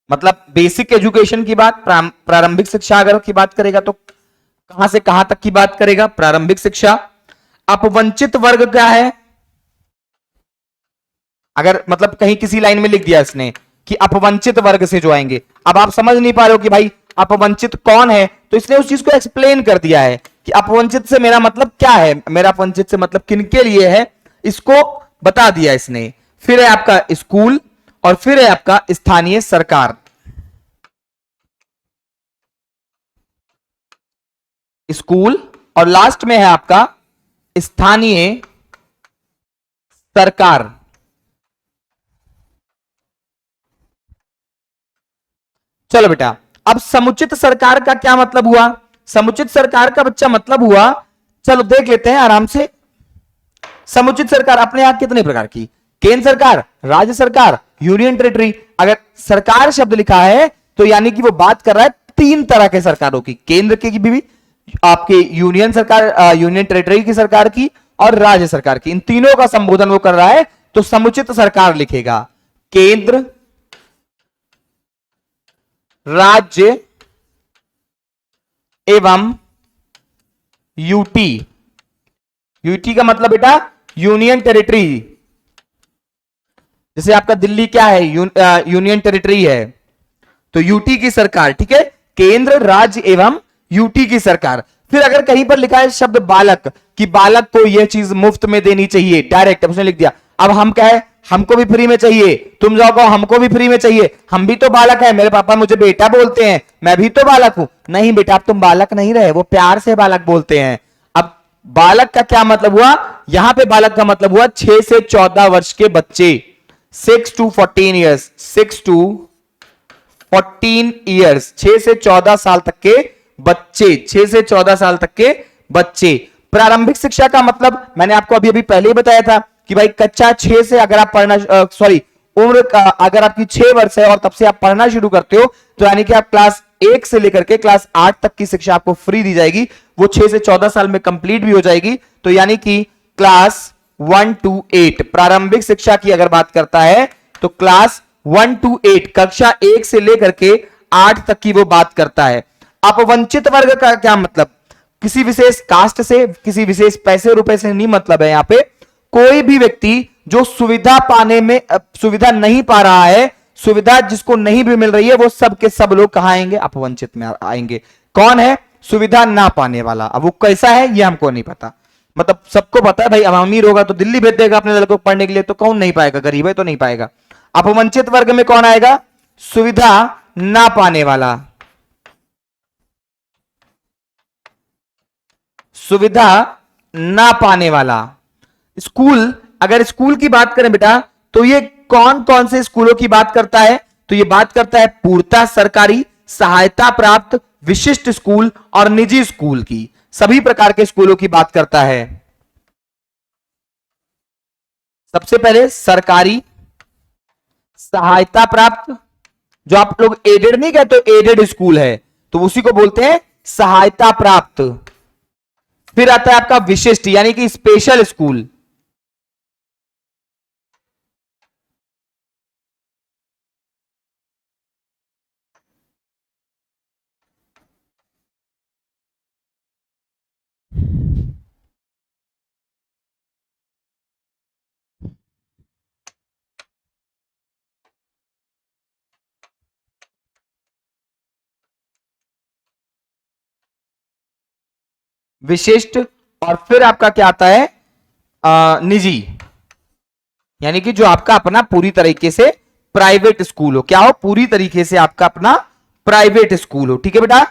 मतलब बेसिक एजुकेशन की बात, प्रारंभिक शिक्षा अगर की बात करेगा तो कहां से कहां तक की बात करेगा, प्रारंभिक शिक्षा। अपवंचित वर्ग क्या है, अगर मतलब कहीं किसी लाइन में लिख दिया इसने कि अपवंचित वर्ग से जो आएंगे, अब आप समझ नहीं पा रहे हो कि भाई अपवंचित कौन है, तो इसने उस चीज को एक्सप्लेन कर दिया है कि अपवंचित से मेरा मतलब क्या है, मेरा अपवंचित से मतलब किनके लिए है, इसको बता दिया इसने। फिर है आपका स्कूल और फिर है आपका स्थानीय सरकार। स्कूल और लास्ट में है आपका स्थानीय सरकार। चलो बेटा, अब समुचित सरकार का क्या मतलब हुआ, समुचित सरकार का बच्चा मतलब हुआ, चलो देख लेते हैं आराम से। समुचित सरकार अपने यहां कितने प्रकार की, केंद्र सरकार, राज्य सरकार, यूनियन टेरिटरी। अगर सरकार शब्द लिखा है तो यानी कि वो बात कर रहा है तीन तरह के सरकारों की, केंद्र की भी, आपके यूनियन सरकार, यूनियन टेरिटरी की सरकार की और राज्य सरकार की, इन तीनों का संबोधन वो कर रहा है। तो समुचित सरकार लिखेगा केंद्र, राज्य एवं यूटी। यूटी का मतलब बेटा यूनियन टेरिटरी, जैसे आपका दिल्ली क्या है, यूनियन टेरिटरी है, तो यूटी की सरकार, ठीक है, केंद्र राज्य एवं यूटी की सरकार। फिर अगर कहीं पर लिखा है शब्द बालक, कि बालक को यह चीज मुफ्त में देनी चाहिए, डायरेक्ट उसने लिख दिया, अब हम क्या है, हमको भी फ्री में चाहिए, तुम जाओ कहो हमको भी फ्री में चाहिए, हम भी तो बालक है, मेरे पापा मुझे बेटा बोलते हैं, मैं भी तो बालक हूं। नहीं बेटा, अब तुम बालक नहीं रहे, वो प्यार से बालक बोलते हैं। अब बालक का क्या मतलब हुआ, यहां पे बालक का मतलब हुआ 6 से 14 वर्ष के बच्चे, 6 to 14 ईयर्स, 6 to 14 ईयर्स, 6 से 14 साल तक के बच्चे, 6 से 14 साल तक के बच्चे। प्रारंभिक शिक्षा का मतलब मैंने आपको अभी अभी पहले ही बताया था कि भाई कक्षा 6 से अगर आप पढ़ना, सॉरी उम्र का अगर आपकी 6 वर्ष है और तब से आप पढ़ना शुरू करते हो, तो यानी कि आप क्लास 1 से लेकर के क्लास 8 तक की शिक्षा आपको फ्री दी जाएगी, वो 6 से 14 साल में कंप्लीट भी हो जाएगी। तो यानी कि क्लास 1 to 8 प्रारंभिक शिक्षा की अगर बात करता है तो क्लास 1 to 8 कक्षा 1 से लेकर के 8 तक की वो बात करता है। अपवंचित वर्ग का क्या मतलब, किसी विशेष कास्ट से, किसी विशेष पैसे रुपए से नहीं मतलब है, यहां पे कोई भी व्यक्ति जो सुविधा पाने में सुविधा नहीं पा रहा है, सुविधा जिसको नहीं भी मिल रही है, वो सब के सब लोग कहां आएंगे, अपवंचित में आएंगे। कौन है, सुविधा ना पाने वाला। अब वो कैसा है ये हमको नहीं पता, मतलब सबको पता है भाई, अब अमीर होगा तो दिल्ली भेज देगा अपने लड़कों को पढ़ने के लिए, तो कौन नहीं पाएगा, गरीब है तो नहीं पाएगा। अपवंचित वर्ग में कौन आएगा, सुविधा ना पाने वाला, सुविधा ना पाने वाला। स्कूल, अगर स्कूल की बात करें बेटा, तो ये कौन कौन से स्कूलों की बात करता है, तो ये बात करता है पूर्णतः सरकारी, सहायता प्राप्त, विशिष्ट स्कूल और निजी स्कूल की, सभी प्रकार के स्कूलों की बात करता है। सबसे पहले सरकारी, सहायता प्राप्त, जो आप लोग एडेड नहीं कहते, एडेड स्कूल है तो उसी को बोलते हैं सहायता प्राप्त। फिर आता है आपका विशिष्ट यानी कि स्पेशल स्कूल, विशिष्ट, और फिर आपका क्या आता है, निजी, यानी कि जो आपका अपना पूरी तरीके से प्राइवेट स्कूल हो, क्या हो, पूरी तरीके से आपका अपना प्राइवेट स्कूल हो। ठीक है बेटा,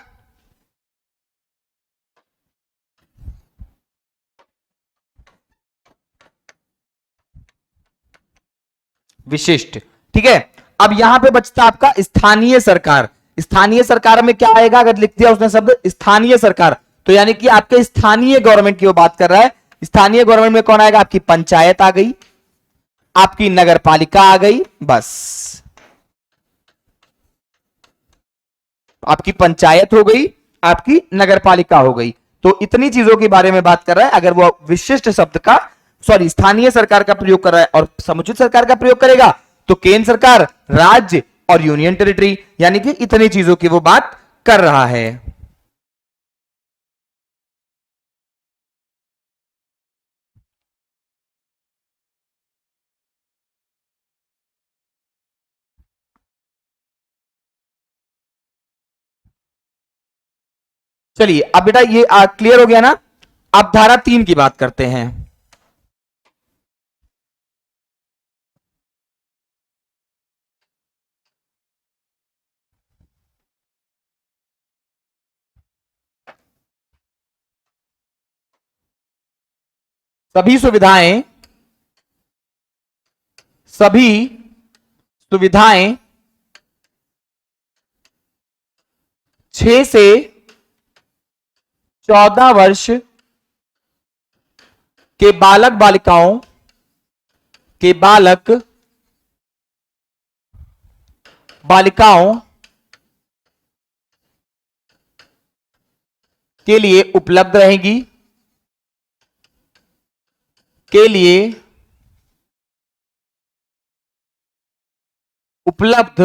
विशिष्ट, ठीक है। अब यहां पे बचता आपका स्थानीय सरकार। स्थानीय सरकार में क्या आएगा, अगर लिख दिया उसने शब्द स्थानीय सरकार, तो यानी कि आपके स्थानीय गवर्नमेंट की वो बात कर रहा है। स्थानीय गवर्नमेंट में कौन आएगा, आपकी पंचायत आ गई, आपकी नगर पालिका आ गई, बस आपकी पंचायत हो गई, आपकी नगर पालिका हो गई। तो इतनी चीजों के बारे में बात कर रहा है। अगर वो विशिष्ट शब्द का स्थानीय सरकार का प्रयोग कर रहा है और समुचित सरकार का प्रयोग करेगा तो केंद्र सरकार, राज्य और यूनियन टेरिटरी, यानी कि इतनी चीजों की वो बात कर रहा है। चलिए अब बेटा ये क्लियर हो गया ना। अब धारा 3 की बात करते हैं। सभी सुविधाएं सभी सुविधाएं 6 से 14 वर्ष के बालक बालिकाओं के बालिकाओं के लिए उपलब्ध रहेगी, के लिए उपलब्ध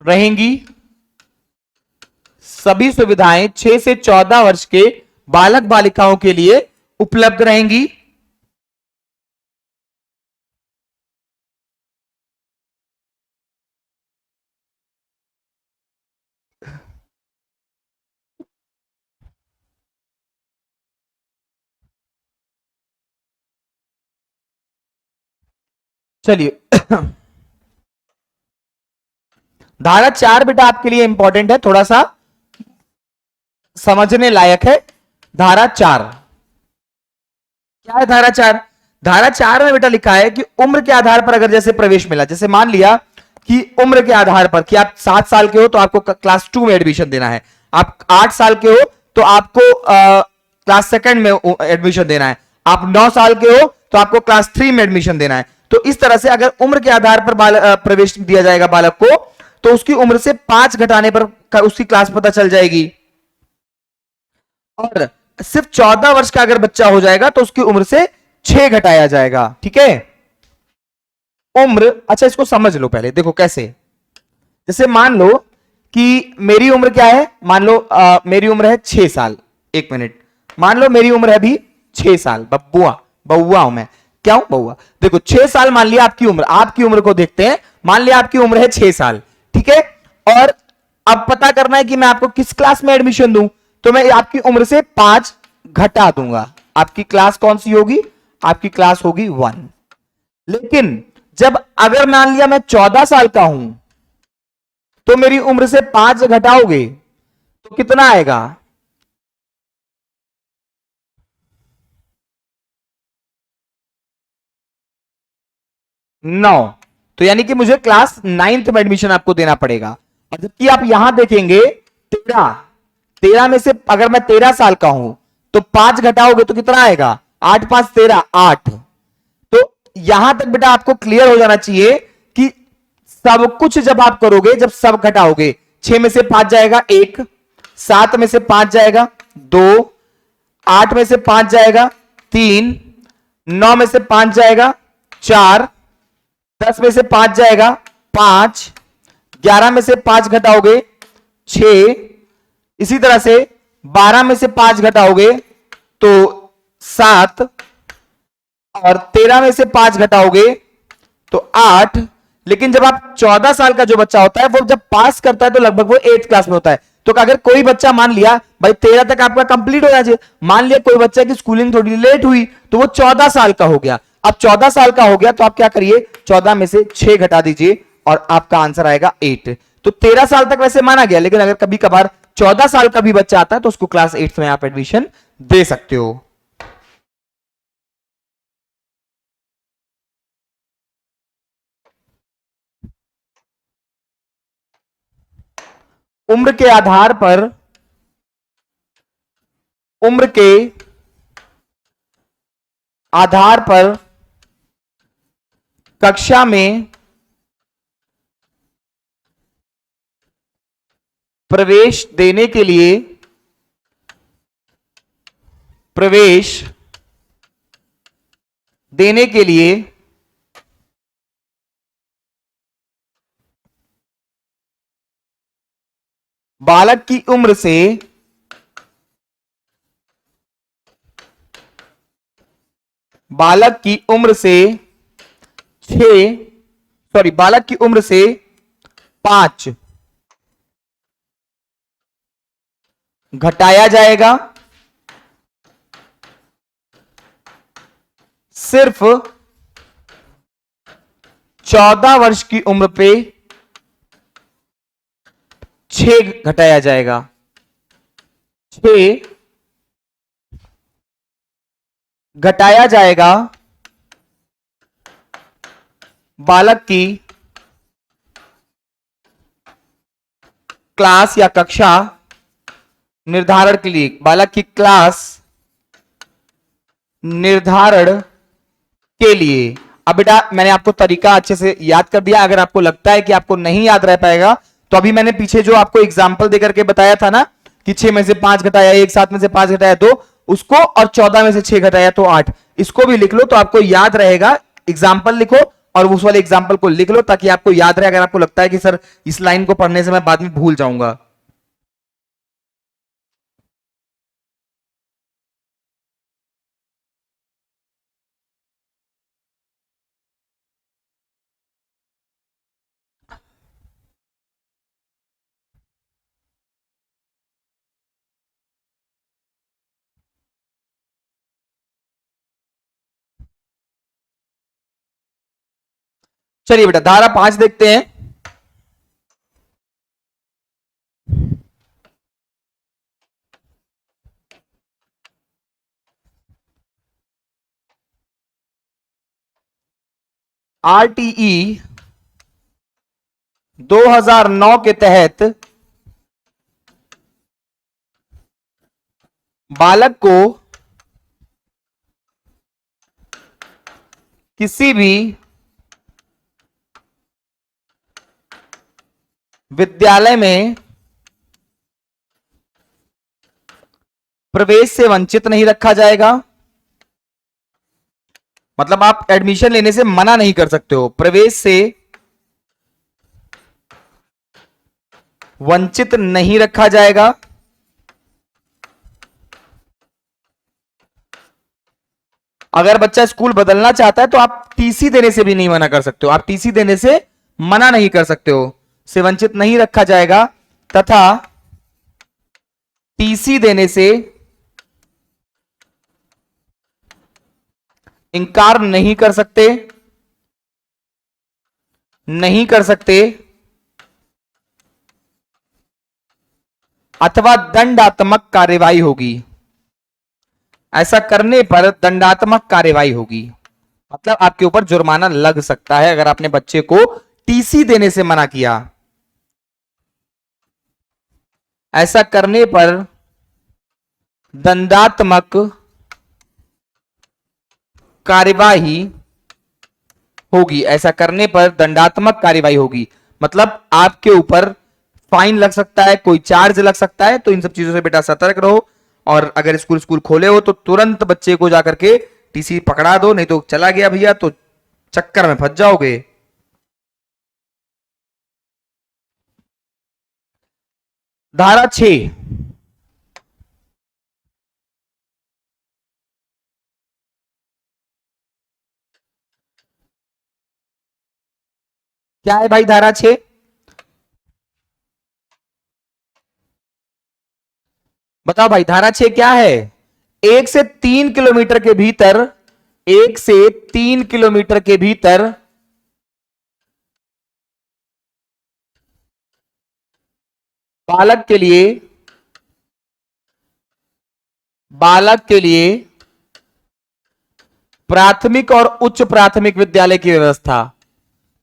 रहेंगी। सभी सुविधाएं 6 से 14 वर्ष के बालक बालिकाओं के लिए उपलब्ध रहेंगी। चलिए धारा 4 बेटा आपके लिए इंपॉर्टेंट है, थोड़ा सा समझने लायक है। धारा 4 क्या है? धारा 4, धारा 4 में बेटा लिखा है कि उम्र के आधार पर अगर जैसे प्रवेश मिला, जैसे मान लिया कि उम्र के आधार पर कि आप 7 साल के हो तो आपको क्लास 2 में एडमिशन देना है, आप 8 साल के हो तो आपको क्लास सेकंड में एडमिशन देना है, आप 9 साल के हो तो आपको क्लास 3 में एडमिशन देना है। तो इस तरह से अगर उम्र के आधार पर प्रवेश दिया जाएगा बालक को तो उसकी उम्र से 5 घटाने पर उसकी क्लास पता चल जाएगी। और सिर्फ 14 वर्ष का अगर बच्चा हो जाएगा तो उसकी उम्र से 6 घटाया जाएगा। ठीक है, उम्र, अच्छा इसको समझ लो पहले, देखो कैसे। जैसे मान लो कि मेरी उम्र क्या है, मान लो मेरी उम्र है 6 साल। एक मिनट, मान लो मेरी उम्र है अभी 6 साल, बउआ हूं मैं। क्या हूं? बउआ। देखो 6 साल मान लिया आपकी उम्र, आपकी उम्र को देखते हैं, मान लिया आपकी उम्र है 6 साल। ठीक है, और अब पता करना है कि मैं आपको किस क्लास में एडमिशन दूं, तो मैं आपकी उम्र से 5 घटा दूंगा। आपकी क्लास कौन सी होगी? आपकी क्लास होगी 1। लेकिन जब अगर मान लिया मैं 14 साल का हूं तो मेरी उम्र से 5 घटाओगे तो कितना आएगा? 9। तो यानी कि मुझे क्लास 9th में एडमिशन आपको देना पड़ेगा। और जबकि आप यहां देखेंगे 13, 13 में से अगर मैं 13 साल का हूं तो 5 घटाओगे तो कितना आएगा? 8 5 13, 8। तो यहां तक बेटा आपको क्लियर हो जाना चाहिए कि सब कुछ जब आप करोगे, जब सब घटाओगे, 6 में से 5 जाएगा 1, 7 में से 5 जाएगा 2, 8 में से 5 जाएगा 3, 9 में से 5 जाएगा 4, 10 में से 5 जाएगा 5, 11 में से 5 घटाओगे 6, इसी तरह से 12 में से 5 घटाओगे तो 7, और 13 में से 5 घटाओगे तो 8। लेकिन जब आप 14 साल का जो बच्चा होता है वो जब पास करता है तो लगभग वो 8th क्लास में होता है। तो अगर कोई बच्चा, मान लिया भाई 13 तक आपका कंप्लीट हो जाना चाहिए, मान लिया कोई बच्चा की स्कूलिंग थोड़ी लेट हुई तो वो 14 साल का हो गया। अब 14 साल का हो गया तो आप क्या करिए, 14 में से 6 घटा दीजिए और आपका आंसर आएगा 8। तो 13 साल तक वैसे माना गया, लेकिन अगर कभी कभार 14 साल का भी बच्चा आता है तो उसको क्लास 8th में आप एडमिशन दे सकते हो। उम्र के आधार पर, उम्र के आधार पर कक्षा में प्रवेश देने के लिए प्रवेश देने के लिए बालक की उम्र से 5 घटाया जाएगा। सिर्फ 14 वर्ष की उम्र पे 6 घटाया जाएगा। 6 घटाया जाएगा बालक की क्लास या कक्षा निर्धारण के लिए। बालक की क्लास निर्धारण के लिए। अब बेटा मैंने आपको तरीका अच्छे से याद कर दिया। अगर आपको लगता है कि आपको नहीं याद रह पाएगा तो अभी मैंने पीछे जो आपको एग्जाम्पल देकर के बताया था ना कि 6 में से 5 घटाया 1, 7 में से 5 घटाया 2, उसको, और 14 में से 6 घटाया तो 8, इसको भी लिख लो तो आपको याद रहेगा। एग्जाम्पल लिखो और उस वाले एग्जाम्पल को लिख लो ताकि आपको याद रहे। अगर आपको लगता है कि सर इस लाइन को पढ़ने से मैं बाद में भूल जाऊंगा। चलिए बेटा धारा 5 देखते हैं। आरटीई 2009 के तहत बालक को किसी भी विद्यालय में प्रवेश से वंचित नहीं रखा जाएगा। मतलब आप एडमिशन लेने से मना नहीं कर सकते हो, प्रवेश से वंचित नहीं रखा जाएगा। अगर बच्चा स्कूल बदलना चाहता है तो आप टीसी देने से भी नहीं मना कर सकते हो। आप टीसी देने से मना नहीं कर सकते हो, से वंचित नहीं रखा जाएगा तथा टीसी देने से इनकार नहीं कर सकते, अथवा दंडात्मक कार्यवाही होगी। ऐसा करने पर दंडात्मक कार्यवाही होगी, मतलब आपके ऊपर जुर्माना लग सकता है अगर आपने बच्चे को टीसी देने से मना किया। ऐसा करने पर दंडात्मक कार्यवाही होगी। ऐसा करने पर दंडात्मक कार्यवाही होगी, मतलब आपके ऊपर फाइन लग सकता है, कोई चार्ज लग सकता है। तो इन सब चीजों से बेटा सतर्क रहो। और अगर स्कूल खोले हो तो तुरंत बच्चे को जाकर के टीसी पकड़ा दो, नहीं तो चला गया भैया तो चक्कर में फंस जाओगे। धारा 6 क्या है भाई? धारा 6 बताओ भाई, धारा 6 क्या है? 1 से 3 किलोमीटर के भीतर, 1 से 3 किलोमीटर के भीतर बालक के लिए प्राथमिक और उच्च प्राथमिक विद्यालय की व्यवस्था।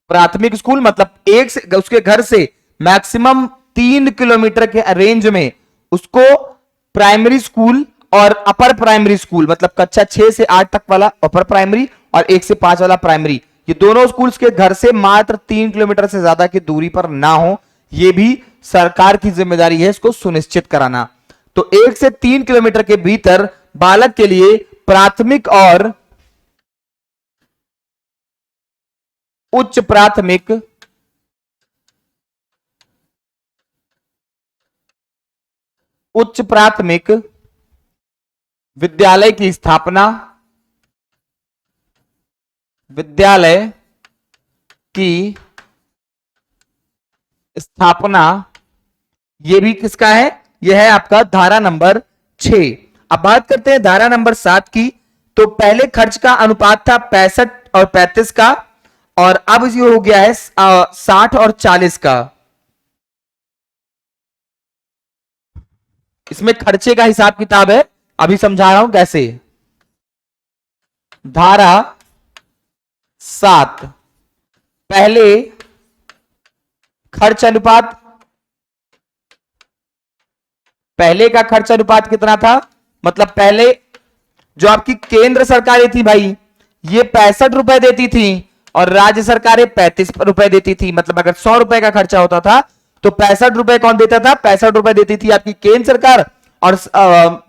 प्राथमिक स्कूल मतलब एक से, उसके घर से मैक्सिमम 3 किलोमीटर के रेंज में उसको प्राइमरी स्कूल और अपर प्राइमरी स्कूल, मतलब कक्षा 6 से 8 तक वाला अपर प्राइमरी और 1 से 5 वाला प्राइमरी, ये दोनों स्कूल्स के घर से मात्र 3 किलोमीटर से ज्यादा की दूरी पर ना हो, यह भी सरकार की जिम्मेदारी है इसको सुनिश्चित कराना। तो 1 से 3 किलोमीटर के भीतर बालक के लिए प्राथमिक और उच्च प्राथमिक विद्यालय की स्थापना, विद्यालय की स्थापना, ये भी किसका है? यह है आपका धारा नंबर 6। अब बात करते हैं धारा नंबर 7 की। तो पहले खर्च का अनुपात था 65 और 35 का, और अब ये हो गया है 60 और 40 का। इसमें खर्चे का हिसाब किताब है, अभी समझा रहा हूं कैसे। धारा 7 पहले खर्च अनुपात, पहले का खर्च अनुपात कितना था? मतलब पहले जो आपकी केंद्र सरकारें थी भाई, ये 65 रुपए देती थी और राज्य सरकारें 35 रुपए देती थी। मतलब अगर 100 रुपए का खर्चा होता था तो 65 रुपए कौन देता था? 65 रुपए देती थी आपकी केंद्र सरकार, और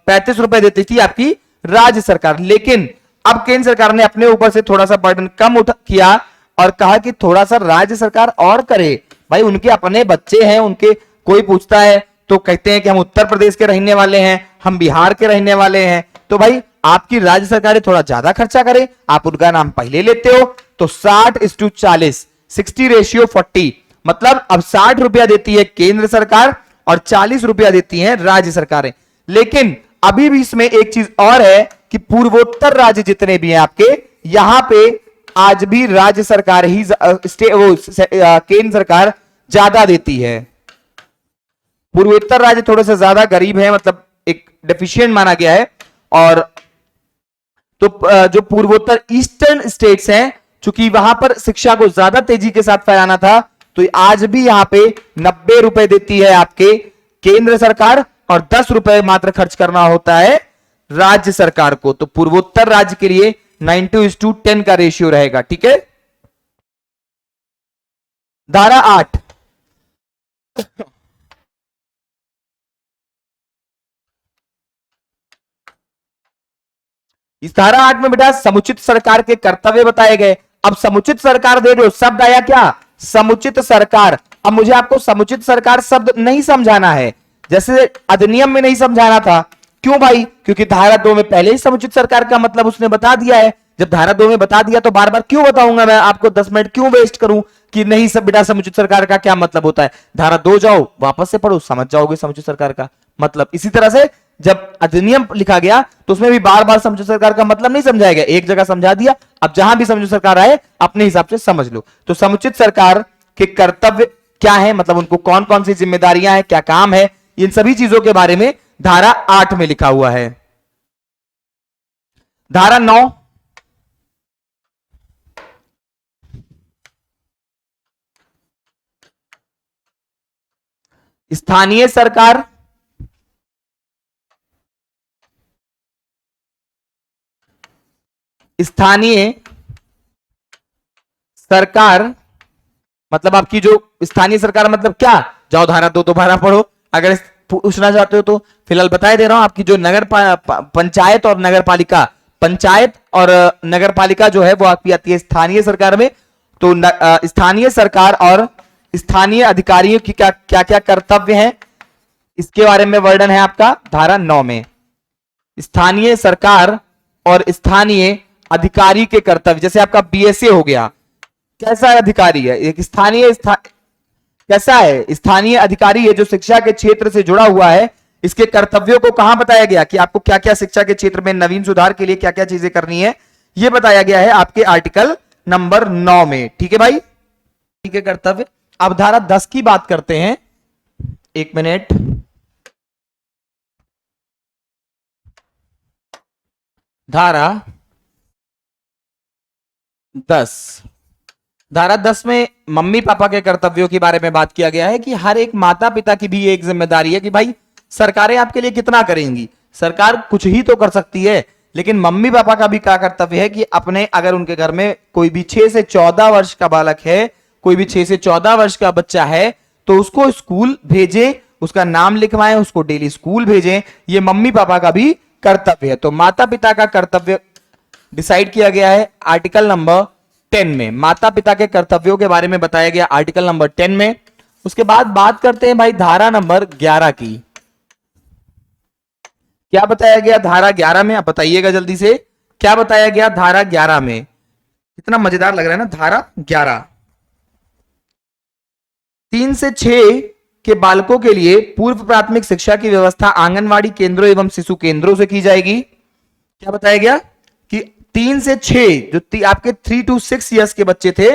35 रुपए देती थी आपकी राज्य सरकार। लेकिन अब केंद्र सरकार ने अपने ऊपर से थोड़ा सा बर्डन कम किया और कहा कि थोड़ा सा राज्य सरकार और करे। भाई उनके अपने बच्चे हैं, उनके कोई पूछता है तो कहते हैं कि हम उत्तर प्रदेश के रहने वाले हैं, हम बिहार के रहने वाले हैं, तो भाई आपकी राज्य सरकारें थोड़ा ज्यादा खर्चा करें, आप उनका नाम पहले लेते हो। तो 60:40, 60:40, मतलब अब 60 रुपया देती है केंद्र सरकार और 40 रुपया देती हैं राज्य सरकारें। लेकिन अभी भी इसमें एक चीज और है कि पूर्वोत्तर राज्य जितने भी हैं आपके, यहां पे आज भी राज्य सरकार ही केंद्र सरकार ज्यादा देती है। पूर्वोत्तर राज्य थोड़े से ज्यादा गरीब है, मतलब एक डेफिशिएंट माना गया है। और तो जो पूर्वोत्तर ईस्टर्न स्टेट्स हैं, चूंकि वहां पर शिक्षा को ज्यादा तेजी के साथ फैलाना था, तो आज भी यहां पे 90 रुपए देती है आपके केंद्र सरकार और 10 रुपए मात्र खर्च करना होता है राज्य सरकार को। तो पूर्वोत्तर राज्य के लिए 9:10 का रेशियो रहेगा। ठीक है। धारा 8, इस धारा 8 में बेटा समुचित सरकार के कर्तव्य बताए गए। अब समुचित सरकार दे दो, शब्द आया क्या? समुचित सरकार। अब मुझे आपको समुचित सरकार शब्द नहीं समझाना है, जैसे अधिनियम में नहीं समझाना था। क्यों भाई? क्योंकि धारा 2 में पहले ही समुचित सरकार का मतलब उसने बता दिया है। जब धारा 2 में बता दिया तो बार बार क्यों बताऊंगा मैं आपको, 10 मिनट क्यों वेस्ट करूं कि नहीं सब बेटा समुचित सरकार का क्या मतलब होता है। धारा 2 जाओ, वापस से पढ़ो, समझ जाओगे समुचित सरकार का मतलब। इसी तरह से जब अधिनियम लिखा गया तो उसमें भी बार बार समुचित सरकार का मतलब नहीं समझाया गया, एक जगह समझा दिया। अब जहां भी समुचित सरकार आए अपने हिसाब से समझ लो। तो समुचित सरकार के कर्तव्य क्या है, मतलब उनको कौन कौन सी जिम्मेदारियां हैं, क्या काम है, इन सभी चीजों के बारे में धारा 8 में लिखा हुआ है। धारा 9, स्थानीय सरकार, स्थानीय सरकार मतलब आपकी जो स्थानीय सरकार मतलब क्या? जाओ धारा 2 दोबारा पढ़ो अगर पूछना चाहते हो तो। फिलहाल बताए दे रहा हूं, आपकी जो नगर पंचायत और नगर पालिका, पंचायत और नगर पालिका जो है वो आपकी आती है स्थानीय सरकार में। तो स्थानीय सरकार और स्थानीय अधिकारियों की क्या क्या कर्तव्य हैं, इसके बारे में वर्णन है आपका धारा 9 में। स्थानीय सरकार और स्थानीय अधिकारी के कर्तव्य, जैसे आपका बीएसए हो गया, कैसा अधिकारी है? एक कैसा है? स्थानीय अधिकारी है जो शिक्षा के क्षेत्र से जुड़ा हुआ है। इसके कर्तव्यों को कहां बताया गया कि आपको क्या क्या शिक्षा के क्षेत्र में नवीन सुधार के लिए क्या क्या चीजें करनी है, यह बताया गया है आपके आर्टिकल नंबर 9 में। ठीक है भाई, ठीक है। कर्तव्य। अब धारा 10 की बात करते हैं, एक मिनट। धारा 10, धारा 10 में मम्मी पापा के कर्तव्यों के बारे में बात किया गया है कि हर एक माता पिता की भी एक जिम्मेदारी है कि भाई सरकारें आपके लिए कितना करेंगी, सरकार कुछ ही तो कर सकती है, लेकिन मम्मी पापा का भी क्या कर्तव्य है कि अपने, अगर उनके घर में कोई भी 6 से 14 वर्ष का बालक है, कोई भी 6 से 14 वर्ष का बच्चा है, तो उसको स्कूल भेजें, उसका नाम लिखवाएं, उसको डेली स्कूल भेजें। ये मम्मी पापा का भी कर्तव्य है। तो माता पिता का कर्तव्य डिसाइड किया गया है आर्टिकल नंबर 10 में। माता पिता के कर्तव्यों के बारे में बताया गया आर्टिकल नंबर 10 में। उसके बाद बात करते हैं भाई धारा नंबर 11 की। क्या बताया गया धारा 11 में, आप बताइएगा जल्दी से, क्या बताया गया धारा 11 में। कितना मजेदार लग रहा है ना धारा 11। 3 से 6 के बालकों के लिए पूर्व प्राथमिक शिक्षा की व्यवस्था आंगनवाड़ी केंद्रों एवं शिशु केंद्रों से की जाएगी। क्या बताया गया कि 3 से 6 जो आपके 3 to 6 ईयर्स के बच्चे थे,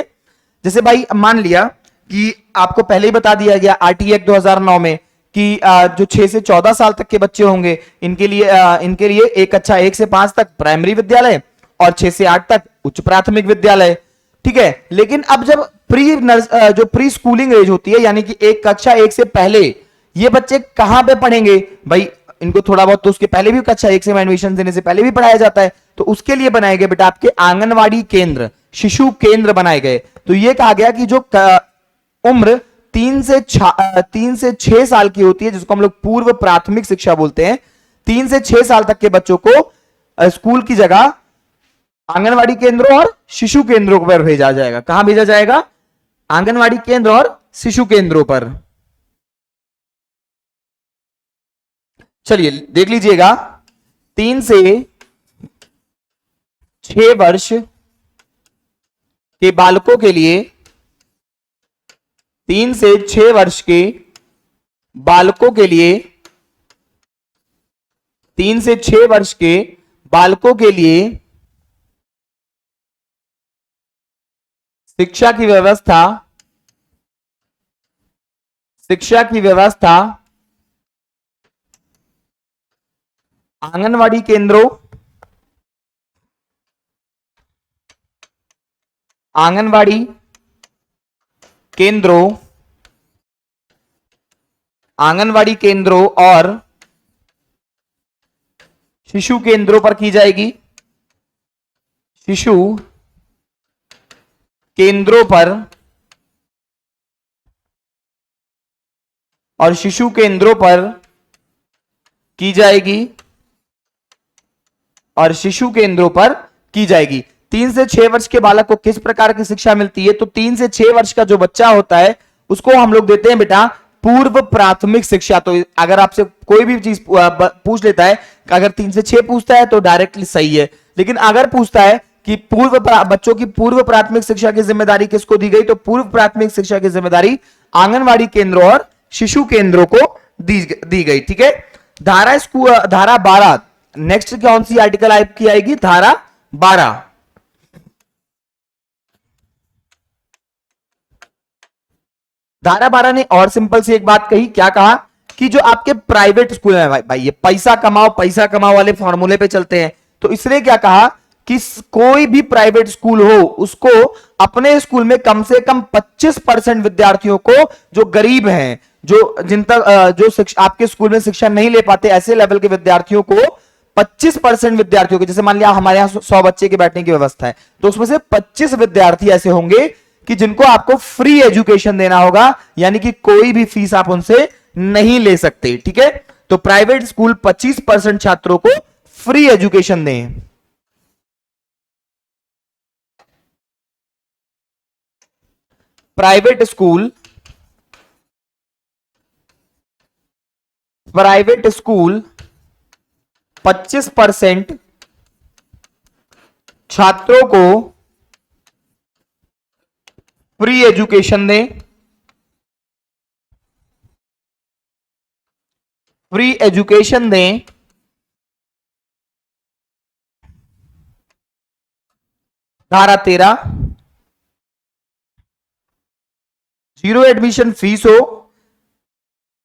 जैसे भाई मान लिया कि आपको पहले ही बता दिया गया आरटीए एक्ट 2009 में कि जो 6 से 14 साल तक के बच्चे होंगे इनके लिए एक कक्षा 1 से 5 तक प्राइमरी विद्यालय और 6 से 8 तक उच्च प्राथमिक विद्यालय, ठीक है। लेकिन अब जब जो प्री स्कूलिंग एज होती है, यानी कि एक कक्षा 1 से पहले ये बच्चे कहां पे पढ़ेंगे भाई, इनको थोड़ा बहुत तो उसके पहले भी कक्षा 1 से एडमिशन देने से पहले भी पढ़ाया जाता है, तो उसके लिए बनाए गए बेटा आपके आंगनवाड़ी केंद्र, शिशु केंद्र बनाए गए। तो ये कहा गया कि जो उम्र 3 से 6 साल की होती है, जिसको हम लोग पूर्व प्राथमिक शिक्षा बोलते हैं, 3 से 6 साल तक के बच्चों को स्कूल की जगह आंगनवाड़ी केंद्रों और शिशु केंद्रों पर भेजा जाएगा। कहां भेजा जाएगा? आंगनवाड़ी केंद्र और शिशु केंद्रों पर। चलिए देख लीजिएगा, 3 से 6 वर्ष के बालकों के लिए, 3 से 6 वर्ष के बालकों के लिए, 3 से 6 वर्ष के बालकों के लिए शिक्षा की व्यवस्था आंगनवाड़ी केंद्रों और शिशु केंद्रों पर की जाएगी। शिशु केंद्रों पर और शिशु केंद्रों पर की जाएगी और शिशु केंद्रों पर की जाएगी। 3 से 6 वर्ष के बालक को किस प्रकार की शिक्षा मिलती है? तो 3 से 6 वर्ष का जो बच्चा होता है उसको हम लोग देते हैं बेटा पूर्व प्राथमिक शिक्षा। तो अगर आपसे कोई भी चीज पूछ लेता है, अगर 3 से 6 पूछता है तो डायरेक्टली सही है, लेकिन अगर पूछता है कि बच्चों की पूर्व प्राथमिक शिक्षा की जिम्मेदारी किसको दी गई, तो पूर्व प्राथमिक शिक्षा की जिम्मेदारी आंगनवाड़ी केंद्रों और शिशु केंद्रों को दी गई, ठीक है। धारा 12 नेक्स्ट कौन सी आर्टिकल आपकी आएगी? धारा 12। धारा 12 ने और सिंपल सी एक बात कही, क्या कहा कि जो आपके प्राइवेट स्कूल है भाई ये पैसा कमाओ वाले फॉर्मूले पे चलते हैं, तो इसने क्या कहा कि कोई भी प्राइवेट स्कूल हो उसको अपने स्कूल में कम से कम 25% विद्यार्थियों को, जो गरीब हैं, आपके स्कूल में शिक्षा नहीं ले पाते, ऐसे लेवल के विद्यार्थियों को 25% विद्यार्थियों को, जैसे मान लिया हमारे यहां 100 बच्चे के बैठने की व्यवस्था है, तो उसमें से 25 विद्यार्थी ऐसे होंगे कि जिनको आपको फ्री एजुकेशन देना होगा, यानी कि कोई भी फीस आप उनसे नहीं ले सकते, ठीक है। तो प्राइवेट स्कूल 25% छात्रों को फ्री एजुकेशन दें। प्राइवेट स्कूल 25% छात्रों को फ्री एजुकेशन दें। फ्री एजुकेशन दें। धारा 13 जीरो एडमिशन फीस हो,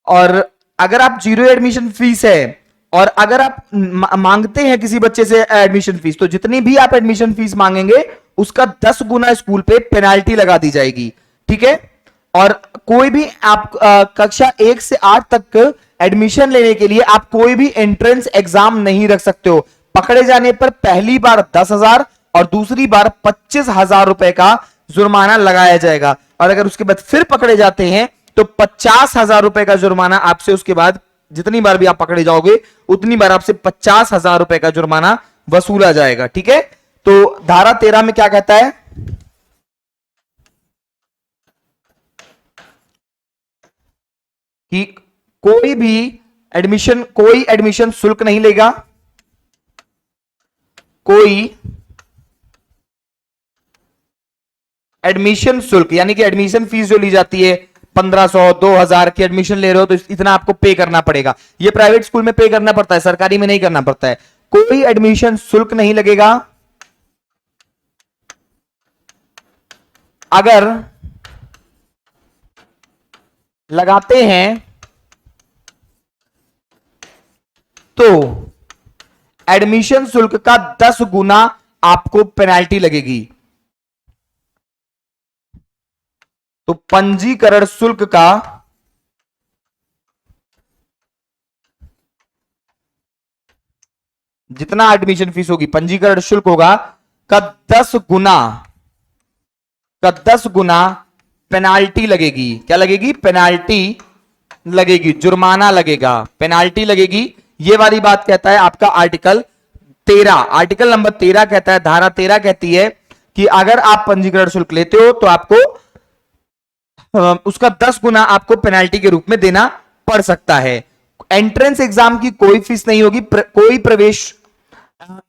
और अगर आप जीरो एडमिशन फीस है और अगर आप मांगते हैं किसी बच्चे से एडमिशन फीस, तो जितनी भी आप एडमिशन फीस मांगेंगे उसका 10 गुना स्कूल पे पेनाल्टी लगा दी जाएगी, ठीक है। और कोई भी आप कक्षा 1 से 8 तक एडमिशन लेने के लिए आप कोई भी एंट्रेंस एग्जाम नहीं रख सकते हो। पकड़े जाने पर पहली बार 10,000 और दूसरी बार 25,000 रुपए का जुर्माना लगाया जाएगा, और अगर उसके बाद फिर पकड़े जाते हैं तो 50,000 रुपए का जुर्माना आपसे उसके बाद जितनी बार भी आप पकड़े जाओगे उतनी बार आपसे 50,000 रुपए का जुर्माना वसूला जाएगा। ठीक है, तो धारा 13 में क्या कहता है कि कोई एडमिशन शुल्क नहीं लेगा, कोई एडमिशन शुल्क यानी कि एडमिशन फीस जो ली जाती है 1500 2000 की एडमिशन ले रहे हो तो इतना आपको पे करना पड़ेगा। ये प्राइवेट स्कूल में पे करना पड़ता है, सरकारी में नहीं करना पड़ता है। कोई एडमिशन शुल्क नहीं लगेगा अगर लगाते हैं तो एडमिशन शुल्क का 10 गुना आपको पेनाल्टी लगेगी। तो पंजीकरण शुल्क का जितना एडमिशन फीस होगी, पंजीकरण शुल्क होगा का 10 गुना पेनाल्टी लगेगी। क्या लगेगी? पेनाल्टी लगेगी, जुर्माना लगेगा, पेनाल्टी लगेगी। ये वाली बात कहता है आपका आर्टिकल 13, आर्टिकल नंबर 13 कहता है, धारा 13 कहती है कि अगर आप पंजीकरण शुल्क लेते हो तो आपको उसका 10 गुना आपको पेनाल्टी के रूप में देना पड़ सकता है। एंट्रेंस एग्जाम की कोई फीस नहीं होगी, कोई प्रवेश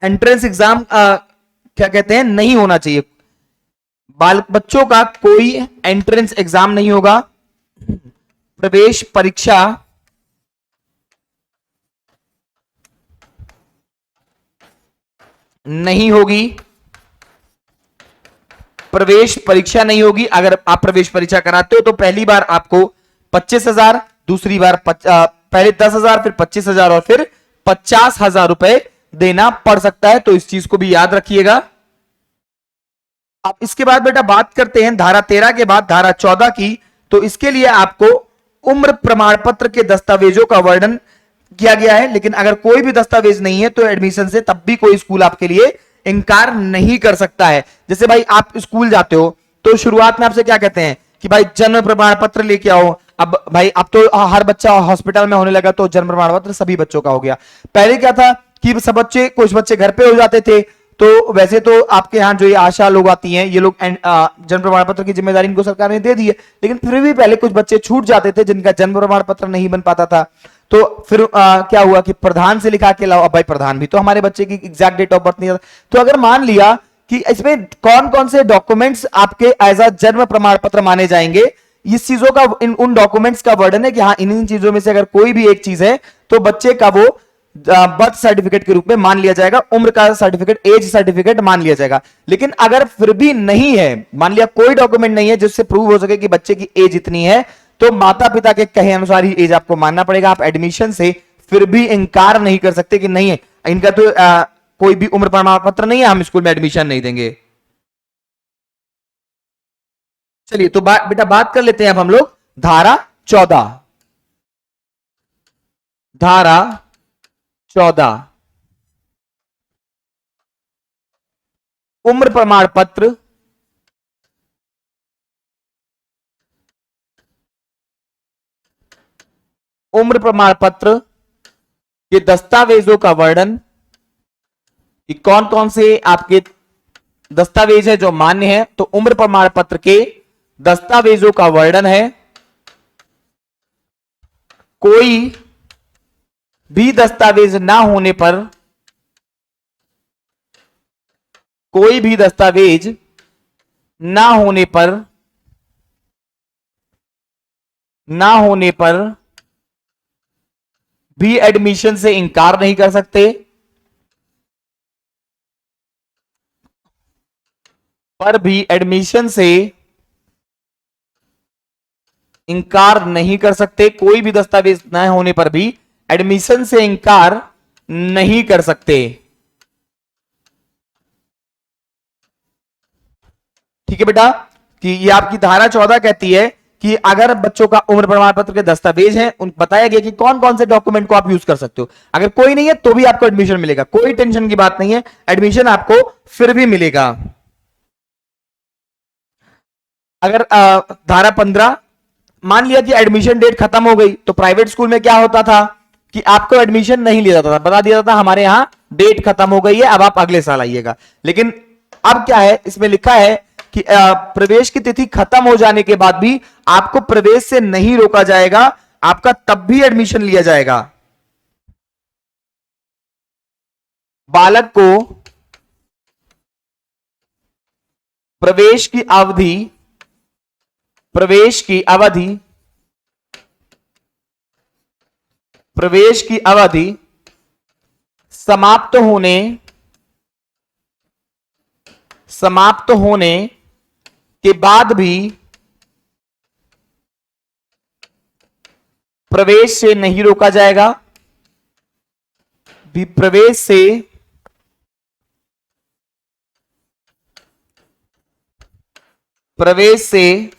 एंट्रेंस एग्जाम क्या कहते हैं नहीं होना चाहिए। बच्चों का कोई एंट्रेंस एग्जाम नहीं होगा, प्रवेश परीक्षा नहीं होगी, प्रवेश परीक्षा नहीं होगी। अगर आप प्रवेश परीक्षा कराते हो तो पहली बार आपको 25,000, दूसरी बार पहले 10,000 फिर 25,000 और फिर 50,000 रुपए देना पड़ सकता है। तो इस चीज को भी याद रखिएगा। अब इसके बाद बेटा बात करते हैं धारा 13 के बाद धारा 14 की। तो इसके लिए आपको उम्र प्रमाण पत्र के दस्तावेजों का वर्णन किया गया है, लेकिन अगर कोई भी दस्तावेज नहीं है तो एडमिशन से तब भी कोई स्कूल आपके लिए इनकार नहीं कर सकता है। जैसे भाई आप स्कूल जाते हो तो शुरुआत में आपसे क्या कहते हैं कि भाई जन्म प्रमाण पत्र लेके आओ। अब भाई अब तो हर बच्चा हॉस्पिटल में होने लगा तो जन्म प्रमाण पत्र सभी बच्चों का हो गया। पहले क्या था कि सब बच्चे, कुछ बच्चे घर पे हो जाते थे, तो वैसे तो आपके यहाँ जो ये आशा लोग आती हैं, ये लोग जन्म प्रमाण पत्र की जिम्मेदारी इनको सरकार ने दे दी है, लेकिन फिर भी पहले कुछ बच्चे छूट जाते थे जिनका जन्म प्रमाण पत्र नहीं बन पाता था। तो फिर क्या हुआ कि प्रधान से लिखा के लाओ। अब भाई प्रधान भी तो हमारे बच्चे की एग्जैक्ट डेट ऑफ बर्थ नहीं आता। तो अगर मान लिया कि इसमें कौन कौन से डॉक्यूमेंट्स आपके एज अ जन्म प्रमाण पत्र माने जाएंगे, इस चीजों का उन डॉक्यूमेंट्स का वर्णन है कि हाँ इन चीजों में से अगर कोई भी एक चीज है तो बच्चे का वो बर्थ सर्टिफिकेट के रूप में मान लिया जाएगा, उम्र का सर्टिफिकेट, एज सर्टिफिकेट मान लिया जाएगा। लेकिन अगर फिर भी नहीं है, मान लिया कोई डॉक्यूमेंट नहीं है जिससे प्रूव हो सके कि बच्चे की एज इतनी है, तो माता पिता के कहे अनुसार ही एज आपको मानना पड़ेगा। आप एडमिशन से फिर भी इनकार नहीं कर सकते कि नहीं है इनका तो कोई भी उम्र प्रमाण पत्र नहीं है, हम स्कूल में एडमिशन नहीं देंगे। चलिए तो बेटा बात कर लेते हैं अब हम लोग धारा 14। धारा 14 उम्र प्रमाण पत्र के दस्तावेजों का वर्णन कि कौन कौन से आपके दस्तावेज है जो मान्य है। तो उम्र प्रमाण पत्र के दस्तावेजों का वर्णन है, कोई भी दस्तावेज ना होने पर, कोई भी दस्तावेज ना होने पर भी एडमिशन से इंकार नहीं कर सकते, पर भी एडमिशन से इंकार नहीं कर सकते, कोई भी दस्तावेज न होने पर भी एडमिशन से इंकार नहीं कर सकते। ठीक है बेटा, कि ये आपकी धारा 14 कहती है कि अगर बच्चों का उम्र प्रमाण पत्र के दस्तावेज हैं, उन बताया गया कि कौन कौन से डॉक्यूमेंट को आप यूज कर सकते हो। अगर कोई नहीं है तो भी आपको एडमिशन मिलेगा, कोई टेंशन की बात नहीं है, एडमिशन आपको फिर भी मिलेगा। अगर धारा 15 मान लिया कि एडमिशन डेट खत्म हो गई, तो प्राइवेट स्कूल में क्या होता था कि आपको एडमिशन नहीं लिया जाता था, बता दिया जाता था हमारे यहां डेट खत्म हो गई है, अब आप अगले साल आइएगा। लेकिन अब क्या है, इसमें लिखा है कि प्रवेश की तिथि खत्म हो जाने के बाद भी आपको प्रवेश से नहीं रोका जाएगा, आपका तब भी एडमिशन लिया जाएगा। बालक को प्रवेश की अवधि प्रवेश की अवधि प्रवेश की अवधि समाप्त होने के बाद भी प्रवेश से नहीं रोका जाएगा, भी प्रवेश से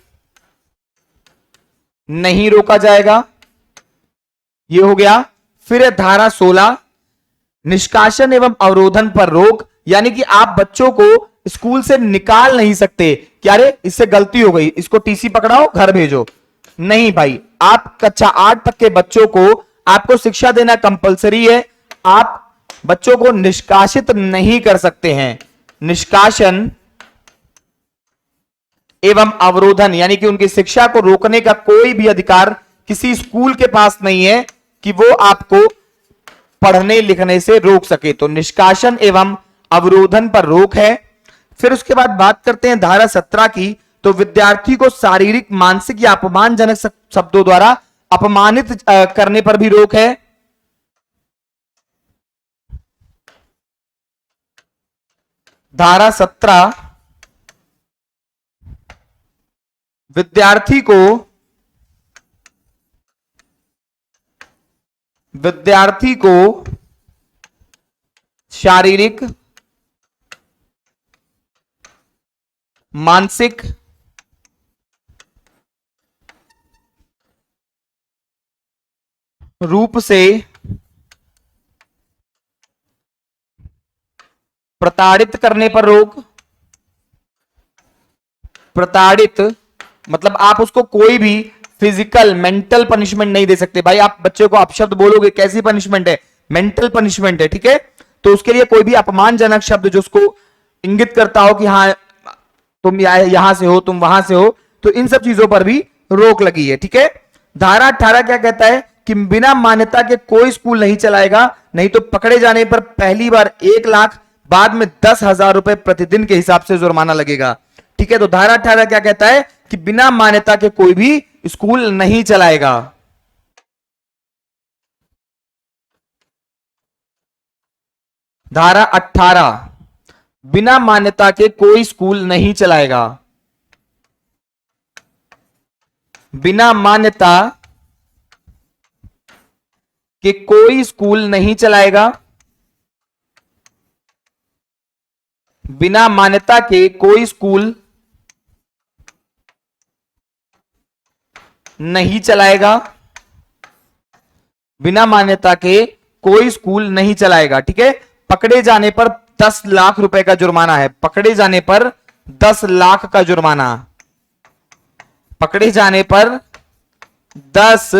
नहीं रोका जाएगा। ये हो गया। फिर है धारा 16, निष्कासन एवं अवरोधन पर रोक, यानी कि आप बच्चों को स्कूल से निकाल नहीं सकते कि अरे इससे गलती हो गई, इसको टीसी पकड़ाओ घर भेजो। नहीं भाई, आप कक्षा 8 तक के बच्चों को आपको शिक्षा देना कंपलसरी है, आप बच्चों को निष्कासित नहीं कर सकते हैं। निष्कासन एवं अवरोधन यानी कि उनकी शिक्षा को रोकने का कोई भी अधिकार किसी स्कूल के पास नहीं है कि वो आपको पढ़ने लिखने से रोक सके। तो निष्कासन एवं अवरोधन पर रोक है। फिर उसके बाद बात करते हैं धारा 17 की, तो विद्यार्थी को शारीरिक, मानसिक या अपमानजनक शब्दों द्वारा अपमानित करने पर भी रोक है। धारा 17 विद्यार्थी को शारीरिक, मानसिक रूप से प्रताड़ित करने पर रोक। प्रताड़ित मतलब आप उसको कोई भी फिजिकल, मेंटल पनिशमेंट नहीं दे सकते। भाई आप बच्चे को अपशब्द बोलोगे, कैसी पनिशमेंट है? मेंटल पनिशमेंट है, ठीक है। तो उसके लिए कोई भी अपमानजनक शब्द जो उसको इंगित करता हो कि हाँ तुम यहां से हो, तुम वहां से हो, तो इन सब चीजों पर भी रोक लगी है, ठीक है। धारा 18 क्या कहता है कि बिना मान्यता के कोई स्कूल नहीं चलाएगा, नहीं तो पकड़े जाने पर पहली बार 1 लाख, बाद में 10,000 रुपए प्रतिदिन के हिसाब से जुर्माना लगेगा, ठीक है। तो धारा 18 क्या कहता है कि बिना मान्यता के कोई भी स्कूल नहीं चलाएगा। धारा 18 बिना मान्यता के कोई स्कूल नहीं चलाएगा। बिना मान्यता के कोई स्कूल नहीं चलाएगा। बिना मान्यता के कोई स्कूल नहीं चलाएगा। बिना मान्यता के कोई स्कूल नहीं चलाएगा, ठीक है। पकड़े जाने पर 10 लाख रुपए का जुर्माना है। पकड़े जाने पर 10 लाख का जुर्माना। पकड़े जाने पर 10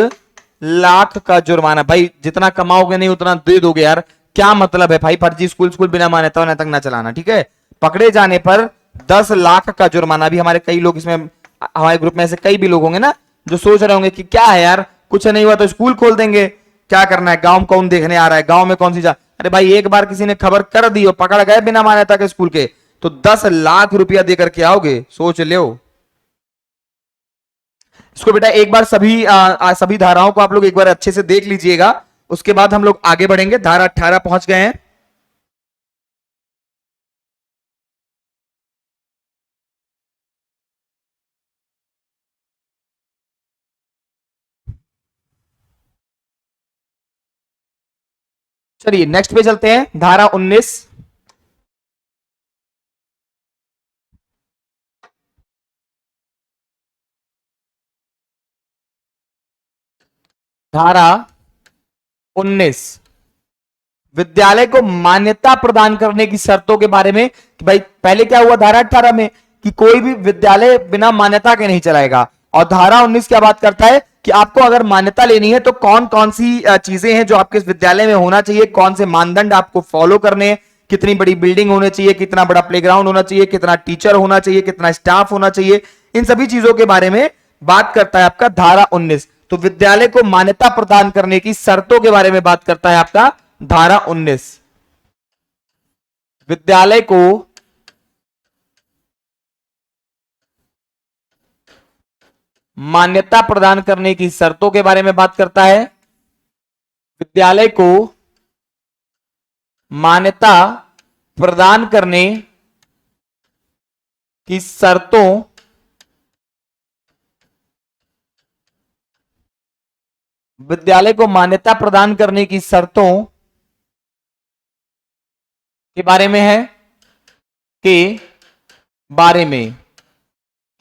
लाख का जुर्माना। भाई जितना कमाओगे नहीं उतना दे दोगे यार, क्या मतलब है भाई? फर्जी स्कूल बिना मान्यता तक ना चलाना, ठीक है। पकड़े जाने पर 10 लाख का जुर्माना। भी हमारे कई लोग इसमें, हमारे ग्रुप में ऐसे कई भी लोग होंगे ना जो सोच रहे होंगे कि क्या है यार, कुछ नहीं हुआ तो स्कूल खोल देंगे, क्या करना है, गांव कौन देखने आ रहा है, गांव में कौन सी जा। अरे भाई एक बार किसी ने खबर कर दी और पकड़ गए बिना मान्यता के स्कूल के, तो 10 लाख रुपया देकर के आओगे, सोच लो। इसको बेटा एक बार सभी धाराओं को आप लोग एक बार अच्छे से देख लीजिएगा, उसके बाद हम लोग आगे बढ़ेंगे। धारा 18 पहुंच गए हैं। चलिए नेक्स्ट पे चलते हैं। धारा 19 धारा 19 विद्यालय को मान्यता प्रदान करने की शर्तों के बारे में। कि भाई पहले क्या हुआ धारा 18 में कि कोई भी विद्यालय बिना मान्यता के नहीं चलाएगा, और धारा 19 क्या बात करता है कि आपको अगर मान्यता लेनी है तो कौन कौन सी चीजें हैं जो आपके विद्यालय में होना चाहिए, कौन से मानदंड आपको फॉलो करने हैं, कितनी बड़ी बिल्डिंग होनी चाहिए, कितना बड़ा प्लेग्राउंड होना चाहिए, कितना टीचर होना चाहिए, कितना स्टाफ होना चाहिए, इन सभी चीजों के बारे में बात करता है आपका धारा 19। तो विद्यालय को मान्यता प्रदान करने की शर्तों के बारे में बात करता है आपका धारा 19। विद्यालय को मान्यता प्रदान करने की शर्तों के बारे में बात करता है। विद्यालय को मान्यता प्रदान करने की शर्तों विद्यालय को मान्यता प्रदान करने की शर्तों के बारे में है, के बारे में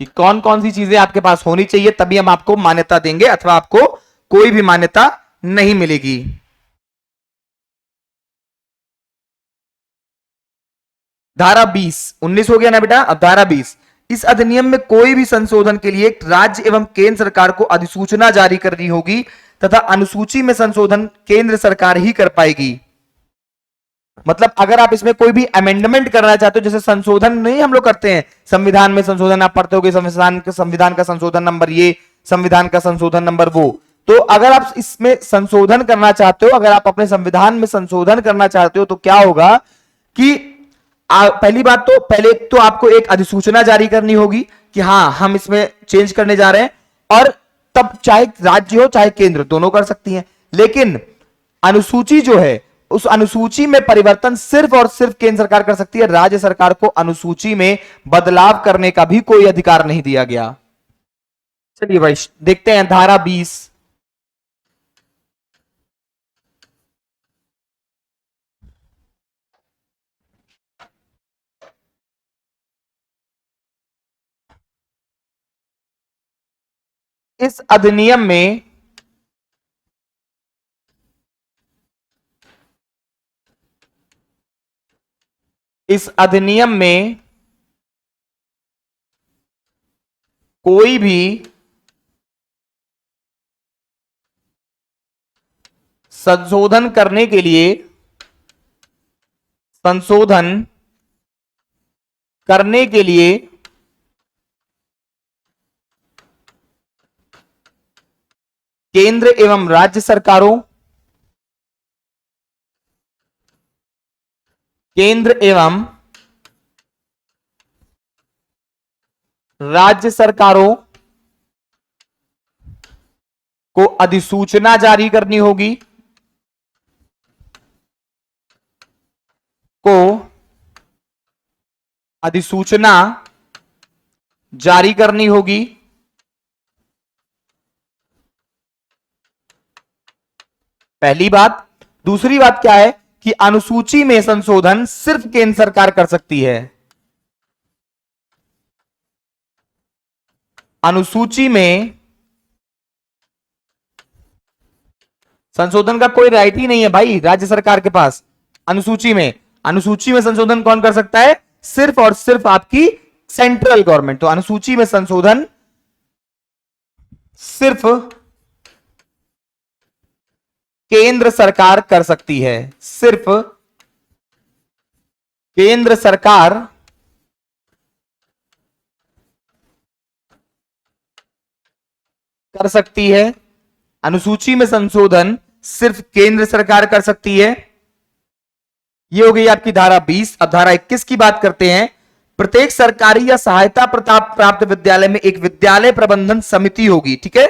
कि कौन कौन सी चीजें आपके पास होनी चाहिए, तभी हम आपको मान्यता देंगे, अथवा आपको कोई भी मान्यता नहीं मिलेगी। धारा 20, 19 हो गया ना बेटा, अब धारा 20। इस अधिनियम में कोई भी संशोधन के लिए राज्य एवं केंद्र सरकार को अधिसूचना जारी करनी होगी तथा अनुसूची में संशोधन केंद्र सरकार ही कर पाएगी। मतलब अगर आप इसमें कोई भी अमेंडमेंट करना चाहते हो, जैसे संशोधन नहीं हम लोग करते हैं, संविधान में संशोधन आप पढ़ते हो कि संविधान का संशोधन नंबर ये, संविधान का संशोधन नंबर वो, तो अगर आप इसमें संशोधन करना चाहते हो, अगर आप अपने संविधान में संशोधन करना चाहते हो, तो क्या होगा कि पहली बात तो पहले तो आपको एक अधिसूचना जारी करनी होगी कि हाँ हम इसमें चेंज करने जा रहे हैं, और तब चाहे राज्य हो चाहे केंद्र दोनों कर सकती हैं। लेकिन अनुसूची जो है, उस अनुसूची में परिवर्तन सिर्फ और सिर्फ केंद्र सरकार कर सकती है, राज्य सरकार को अनुसूची में बदलाव करने का भी कोई अधिकार नहीं दिया गया। चलिए भाई देखते हैं धारा 20। इस अधिनियम में कोई भी संशोधन करने के लिए केंद्र एवं राज्य सरकारों केंद्र एवं राज्य सरकारों को अधिसूचना जारी करनी होगी, को अधिसूचना जारी करनी होगी। पहली बात। दूसरी बात क्या है कि अनुसूची में संशोधन सिर्फ केंद्र सरकार कर सकती है। अनुसूची में संशोधन का कोई राइट ही नहीं है भाई राज्य सरकार के पास। अनुसूची में संशोधन कौन कर सकता है? सिर्फ और सिर्फ आपकी सेंट्रल गवर्नमेंट। तो अनुसूची में संशोधन सिर्फ केंद्र सरकार कर सकती है, सिर्फ केंद्र सरकार कर सकती है। अनुसूची में संशोधन सिर्फ केंद्र सरकार कर सकती है। यह हो गई आपकी धारा 20। अब धारा 21 की बात करते हैं। प्रत्येक सरकारी या सहायता प्राप्त विद्यालय में एक विद्यालय प्रबंधन समिति होगी, ठीक है।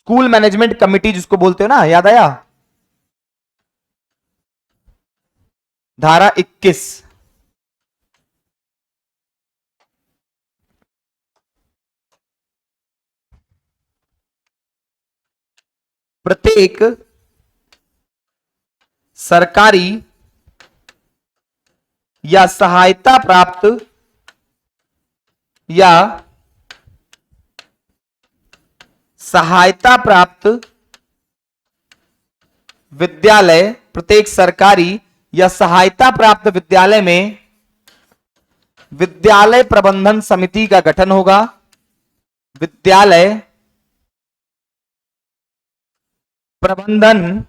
स्कूल मैनेजमेंट कमिटी जिसको बोलते हो ना, याद आया? धारा 21। प्रत्येक सरकारी या सहायता प्राप्त विद्यालय, प्रत्येक सरकारी या सहायता प्राप्त विद्यालय में विद्यालय प्रबंधन समिति का गठन होगा। विद्यालय प्रबंधन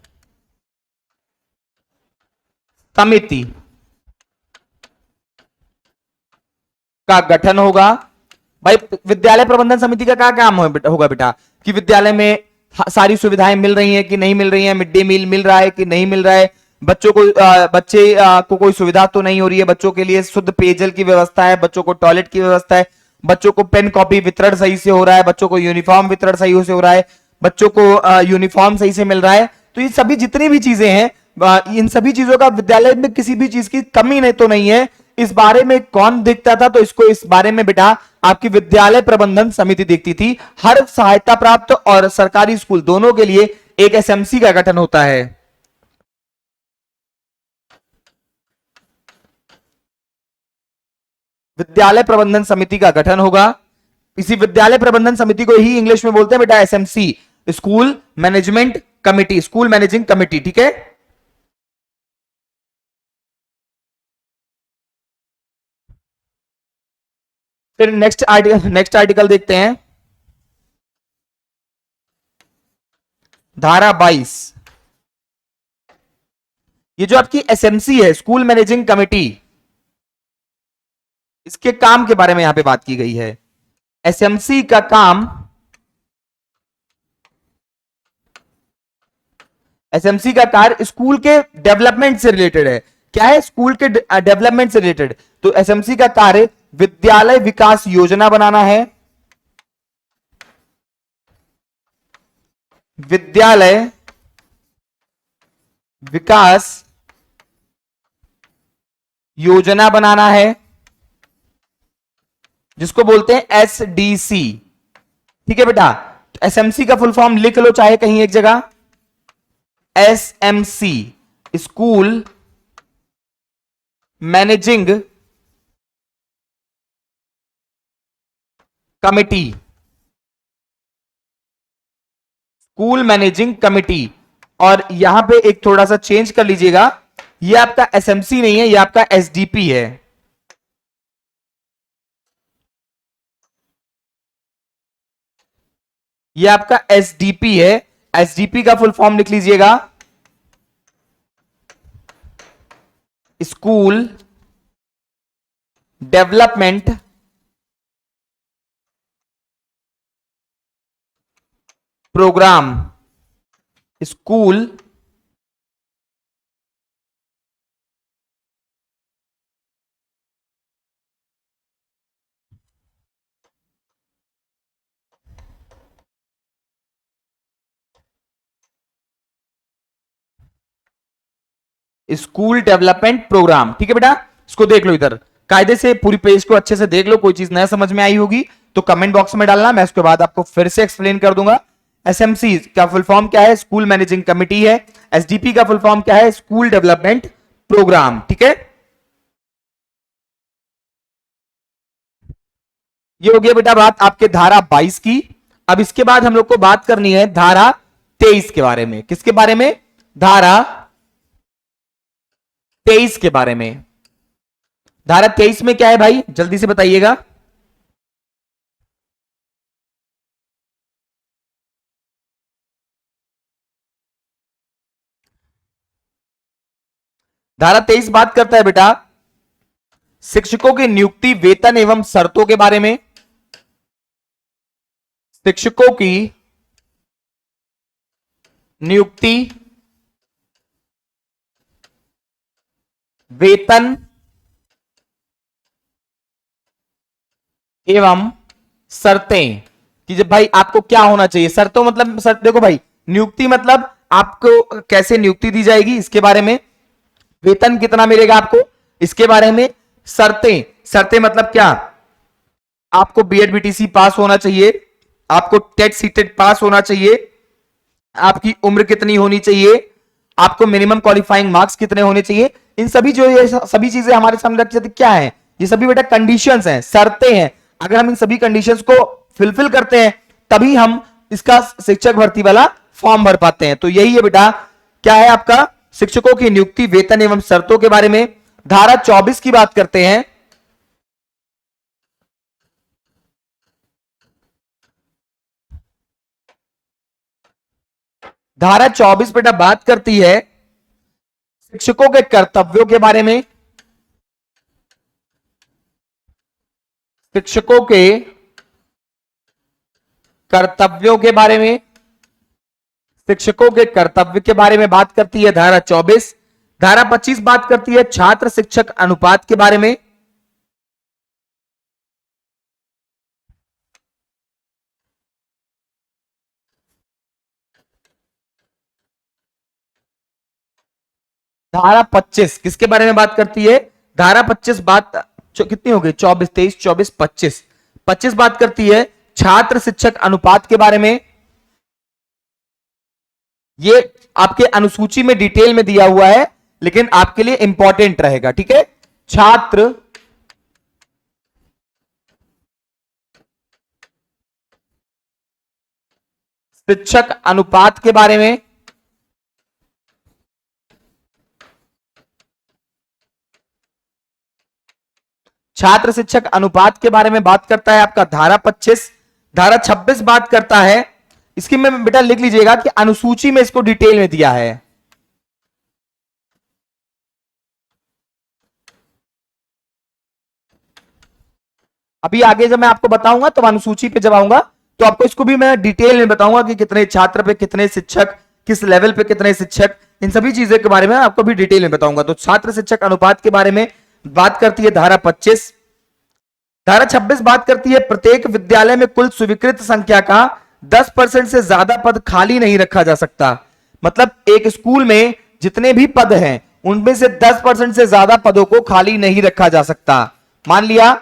समिति का गठन होगा। भाई विद्यालय प्रबंधन समिति का क्या काम होगा बेटा, कि विद्यालय में सारी सुविधाएं मिल रही हैं कि नहीं मिल रही हैं, मिड डे मील मिल रहा है कि नहीं मिल रहा है, बच्चों को को कोई सुविधा तो नहीं हो रही है, बच्चों के लिए शुद्ध पेयजल की व्यवस्था है, बच्चों को टॉयलेट की व्यवस्था है, बच्चों को पेन कॉपी वितरण सही से हो रहा है, बच्चों को यूनिफॉर्म वितरण सही से हो रहा है, बच्चों को यूनिफॉर्म सही से मिल रहा है। तो ये सभी जितनी भी चीजें हैं, इन सभी चीजों का विद्यालय में किसी भी चीज की कमी नहीं तो नहीं है, इस बारे में कौन देखता था, तो इसको इस बारे में बेटा आपकी विद्यालय प्रबंधन समिति देखती थी। हर सहायता प्राप्त और सरकारी स्कूल दोनों के लिए एक एसएमसी का गठन होता है। विद्यालय प्रबंधन समिति का गठन होगा। इसी विद्यालय प्रबंधन समिति को ही इंग्लिश में बोलते हैं बेटा SMC, school management committee, school managing committee. ठीक है, फिर नेक्स्ट आर्टिकल देखते हैं, धारा 22। ये जो आपकी एसएमसी है, स्कूल मैनेजिंग कमिटी, इसके काम के बारे में यहां पे बात की गई है। एसएमसी का काम, एसएमसी का कार्य स्कूल के डेवलपमेंट से रिलेटेड है। क्या है, स्कूल के डेवलपमेंट से रिलेटेड। तो एसएमसी का कार्य विद्यालय विकास योजना बनाना है, विद्यालय विकास योजना बनाना है, जिसको बोलते हैं एसडीसी। ठीक है बेटा, एसएमसी का फुल फॉर्म लिख लो चाहे कहीं एक जगह, SMC school managing committee, school managing committee. और यहां पे एक थोड़ा सा चेंज कर लीजिएगा, ये आपका एसएमसी नहीं है, ये आपका एसडीपी है। ये आपका एसडीपी है। एसडीपी का फुल फॉर्म लिख लीजिएगा, school development programme, school school development programme. ठीक है बेटा, इसको देख लो, इधर कायदे से पूरी पेज को अच्छे से देख लो, कोई चीज नया समझ में आई होगी तो कमेंट बॉक्स में डालना, मैं उसके बाद आपको फिर से एक्सप्लेन कर दूंगा। एसएमसी का फुल फॉर्म क्या है, स्कूल मैनेजिंग कमिटी है। एसडीपी का फुल फॉर्म क्या है, स्कूल डेवलपमेंट प्रोग्राम। ठीक है, ये हो गया बेटा बात आपके धारा 22 की। अब इसके बाद हम लोग को बात करनी है धारा 23 के बारे में। किसके बारे में, धारा 23 के बारे में। धारा 23 में क्या है भाई, जल्दी से बताइएगा। धारा 23 बात करता है बेटा शिक्षकों की नियुक्ति, वेतन एवं शर्तों के बारे में। शिक्षकों की नियुक्ति, वेतन एवं शर्तें, कि जब भाई आपको क्या होना चाहिए। शर्तों मतलब शर्त, देखो भाई नियुक्ति मतलब आपको कैसे नियुक्ति दी जाएगी इसके बारे में, वेतन कितना मिलेगा आपको इसके बारे में, शर्तें, शर्तें मतलब क्या, आपको बीएड बीटीसी पास होना चाहिए, आपको टेट सीटेट पास होना चाहिए, आपकी उम्र कितनी होनी चाहिए, आपको मिनिमम क्वालिफाइंग मार्क्स कितने होने चाहिए। इन सभी जो ये सभी चीजें हमारे सामने रखी जाती क्या है, ये सभी बेटा कंडीशंस हैं, शर्तें हैं। अगर हम इन सभी कंडीशंस को फिलफिल करते हैं तभी हम इसका शिक्षक भर्ती वाला फॉर्म भर पाते हैं। तो यही है बेटा, क्या है आपका शिक्षकों की नियुक्ति, वेतन एवं शर्तों के बारे में। धारा 24 की बात करते हैं। धारा 24 बेटा बात करती है शिक्षकों के कर्तव्यों के बारे में। शिक्षकों के कर्तव्यों के बारे में, शिक्षकों के कर्तव्य के बारे में बात करती है धारा 24। धारा 25 बात करती है छात्र शिक्षक अनुपात के बारे में। धारा 25 किसके बारे में बात करती है? धारा 25 बात कितनी हो गई? 24, 23, 24, 25। 25 बात करती है छात्र शिक्षक अनुपात के बारे में। ये आपके अनुसूची में डिटेल में दिया हुआ है, लेकिन आपके लिए इंपॉर्टेंट रहेगा, ठीक है। छात्र शिक्षक अनुपात के बारे में, छात्र शिक्षक अनुपात के बारे में बात करता है आपका धारा 25। धारा 26 बात करता है, इसकी में बेटा लिख लीजिएगा कि अनुसूची में इसको डिटेल में दिया है। अभी आगे जब मैं आपको बताऊंगा तो अनुसूची पे जब आऊंगा तो आपको इसको भी मैं डिटेल में बताऊंगा कि कितने छात्र पे कितने शिक्षक, किस लेवल पे कितने शिक्षक, इन सभी चीजों के बारे में आपको भी डिटेल में बताऊंगा। तो छात्र शिक्षक अनुपात के बारे में बात करती है धारा 25। धारा 26 बात करती है प्रत्येक विद्यालय में कुल स्वीकृत संख्या का 10% से ज्यादा पद खाली नहीं रखा जा सकता। मतलब एक स्कूल में जितने भी पद हैं उनमें से 10% से ज्यादा पदों को खाली नहीं रखा जा सकता। मान लिया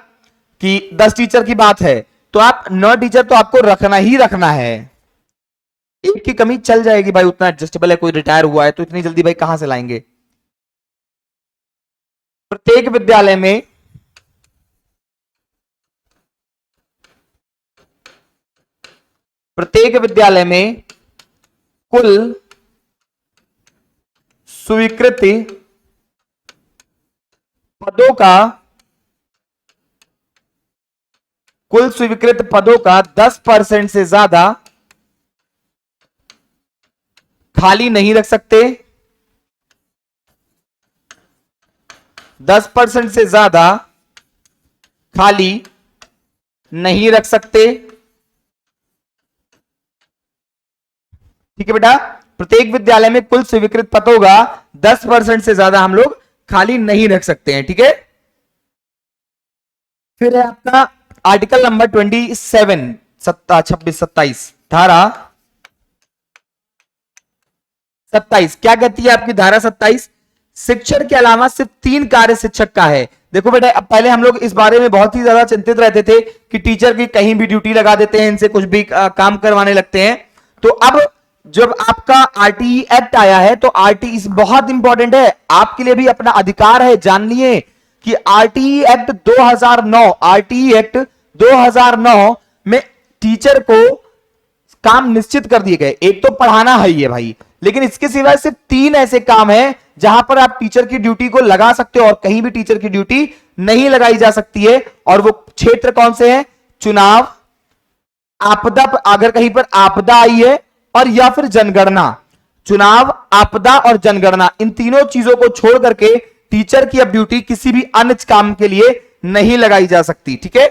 कि 10 टीचर की बात है तो आप 9 टीचर तो आपको रखना ही रखना है। एक की कमी चल जाएगी भाई, उतना एडजस्टेबल है। कोई रिटायर हुआ है तो इतनी जल्दी भाई कहां से लाएंगे? प्रत्येक विद्यालय में कुल स्वीकृत पदों का 10% से ज्यादा खाली नहीं रख सकते। 10% से ज्यादा खाली नहीं रख सकते, ठीक है बेटा। प्रत्येक विद्यालय में कुल स्वीकृत पदों का 10% से ज्यादा हम लोग खाली नहीं रख सकते हैं, ठीक है। फिर है आपका आर्टिकल नंबर 27, 26, 27, धारा 27 क्या कहती है आपकी धारा 27? शिक्षण के अलावा सिर्फ 3 कार्य शिक्षक का है। देखो बेटा, अब पहले हम लोग इस बारे में बहुत ही ज्यादा चिंतित रहते थे कि टीचर की कहीं भी ड्यूटी लगा देते हैं, इनसे कुछ भी काम करवाने लगते हैं। तो अब जब आपका आरटीई एक्ट आया है तो आरटीई बहुत इंपॉर्टेंट है आपके लिए भी, अपना अधिकार है। जान लिए कि आरटीई एक्ट 2009 में टीचर को काम निश्चित कर दिए गए। एक तो पढ़ाना है ये भाई, लेकिन इसके सिवाय सिर्फ 3 ऐसे काम हैं जहां पर आप टीचर की ड्यूटी को लगा सकते हो और कहीं भी टीचर की ड्यूटी नहीं लगाई जा सकती है। और वो क्षेत्र कौन से हैं? चुनाव, आपदा, अगर कहीं पर आपदा आई है, और या फिर जनगणना। चुनाव, आपदा और जनगणना, इन तीनों चीजों को छोड़ करके टीचर की अब ड्यूटी किसी भी अन्य काम के लिए नहीं लगाई जा सकती, ठीक है।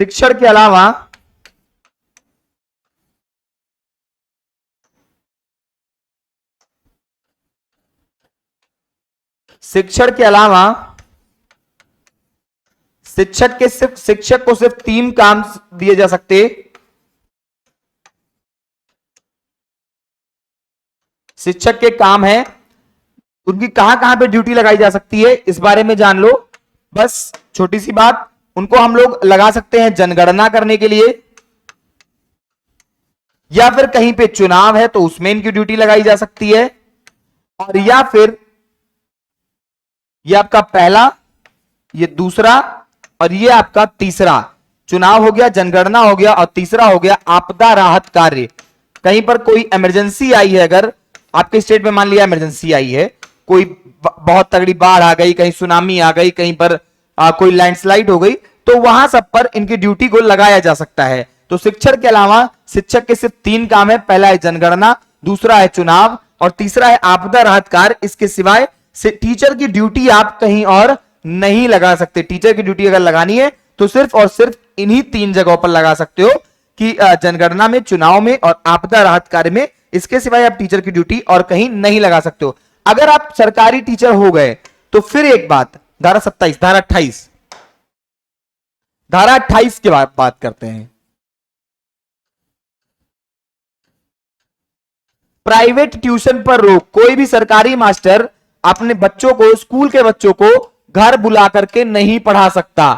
शिक्षण के अलावा शिक्षक को सिर्फ 3 काम दिए जा सकते। शिक्षक के काम है, उनकी कहां कहां पे ड्यूटी लगाई जा सकती है इस बारे में जान लो। बस छोटी सी बात, उनको हम लोग लगा सकते हैं जनगणना करने के लिए, या फिर कहीं पे चुनाव है तो उसमें इनकी ड्यूटी लगाई जा सकती है, और या फिर ये आपका पहला, ये दूसरा और ये आपका तीसरा। चुनाव हो गया, जनगणना हो गया, और तीसरा हो गया आपदा राहत कार्य। कहीं पर कोई इमरजेंसी आई है, अगर आपके स्टेट में मान लिया इमरजेंसी आई है, कोई बहुत तगड़ी बाढ़ आ गई, कहीं सुनामी आ गई, कहीं पर कोई लैंडस्लाइड हो गई, तो वहां सब पर इनकी ड्यूटी को लगाया जा सकता है। तो शिक्षक के अलावा शिक्षक के सिर्फ 3 काम है, पहला है जनगणना, दूसरा है चुनाव और तीसरा है आपदा राहत कार्य। इसके सिवाय टीचर की ड्यूटी आप कहीं और नहीं लगा सकते। टीचर की ड्यूटी अगर लगानी है तो सिर्फ और सिर्फ इन्हीं 3 जगहों पर लगा सकते हो कि जनगणना में, चुनाव में और आपदा राहत कार्य में। इसके सिवाय आप टीचर की ड्यूटी और कहीं नहीं लगा सकते हो। अगर आप सरकारी टीचर हो गए तो फिर एक बात, धारा 27, धारा 28, धारा 28 के बाद बात करते हैं। प्राइवेट ट्यूशन पर रोक। कोई भी सरकारी मास्टर अपने बच्चों को, स्कूल के बच्चों को घर बुला करके नहीं पढ़ा सकता।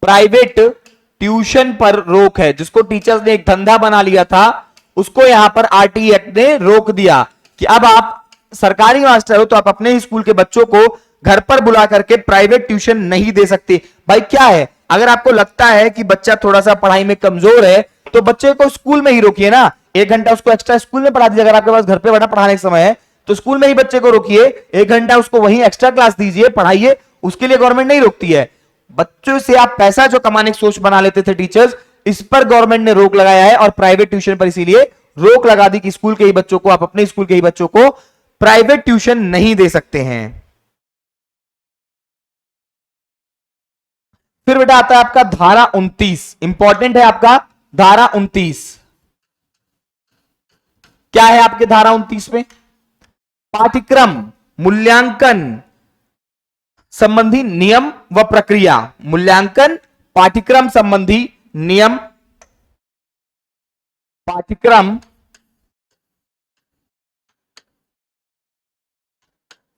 प्राइवेट ट्यूशन पर रोक है। जिसको टीचर्स ने एक धंधा बना लिया था, उसको यहां पर आरटीई एक्ट ने रोक दिया कि अब आप सरकारी मास्टर हो तो आप अपने ही स्कूल के बच्चों को घर पर बुला करके प्राइवेट ट्यूशन नहीं दे सकते। भाई क्या है, अगर आपको लगता है कि बच्चा थोड़ा सा पढ़ाई में कमजोर है तो बच्चे को स्कूल में ही रोकिए ना, 1 घंटा उसको एक्स्ट्रा स्कूल में पढ़ा दीजिए। अगर आपके पास घर पे बड़ा पढ़ाने का समय है तो स्कूल में ही बच्चे को रोकिए, 1 घंटा उसको वहीं एक्स्ट्रा क्लास दीजिए, पढ़ाइए। उसके लिए गवर्नमेंट नहीं रोकती है। बच्चों से आप पैसा जो कमाने की सोच बना लेते थे टीचर्स, इस पर गवर्नमेंट ने रोक लगाया है और प्राइवेट ट्यूशन पर इसीलिए रोक लगा दी कि स्कूल के ही बच्चों को, आप अपने स्कूल के ही बच्चों को प्राइवेट ट्यूशन नहीं दे सकते हैं। फिर बेटा आता है आपका धारा 29, इंपॉर्टेंट है आपका धारा 29। क्या है आपके धारा 29 में? पाठ्यक्रम मूल्यांकन संबंधी नियम व प्रक्रिया। मूल्यांकन, पाठ्यक्रम संबंधी नियम, पाठ्यक्रम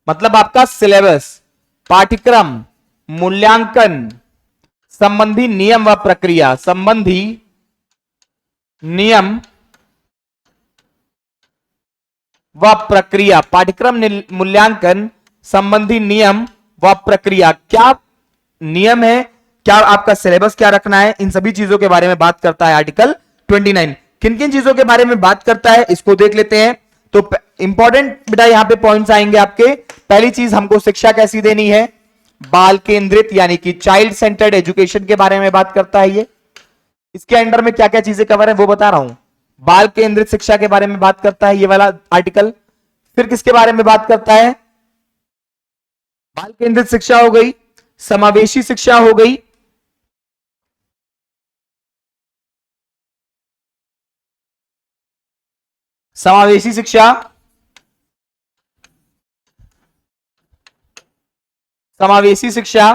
मतलब आपका सिलेबस, पाठ्यक्रम, मूल्यांकन संबंधी नियम व प्रक्रिया, संबंधी नियम व प्रक्रिया, पाठ्यक्रम मूल्यांकन संबंधी नियम व प्रक्रिया। क्या नियम है, क्या आपका सिलेबस क्या रखना है, इन सभी चीजों के बारे में बात करता है आर्टिकल 29। किन किन चीजों के बारे में बात करता है इसको देख लेते हैं। तो इंपॉर्टेंट बेटा यहां पे पॉइंट्स आएंगे आपके। पहली चीज, हमको शिक्षा कैसी देनी है, बाल केंद्रित यानी कि चाइल्ड सेंटर्ड एजुकेशन के बारे में बात करता है ये। इसके अंडर में क्या क्या चीजें कवर है वो बता रहा हूं। बाल केंद्रित शिक्षा के बारे में बात करता है ये वाला आर्टिकल। फिर किसके बारे में बात करता है? बाल केंद्रित शिक्षा हो गई, समावेशी शिक्षा हो गई, समावेशी शिक्षा, समावेशी शिक्षा,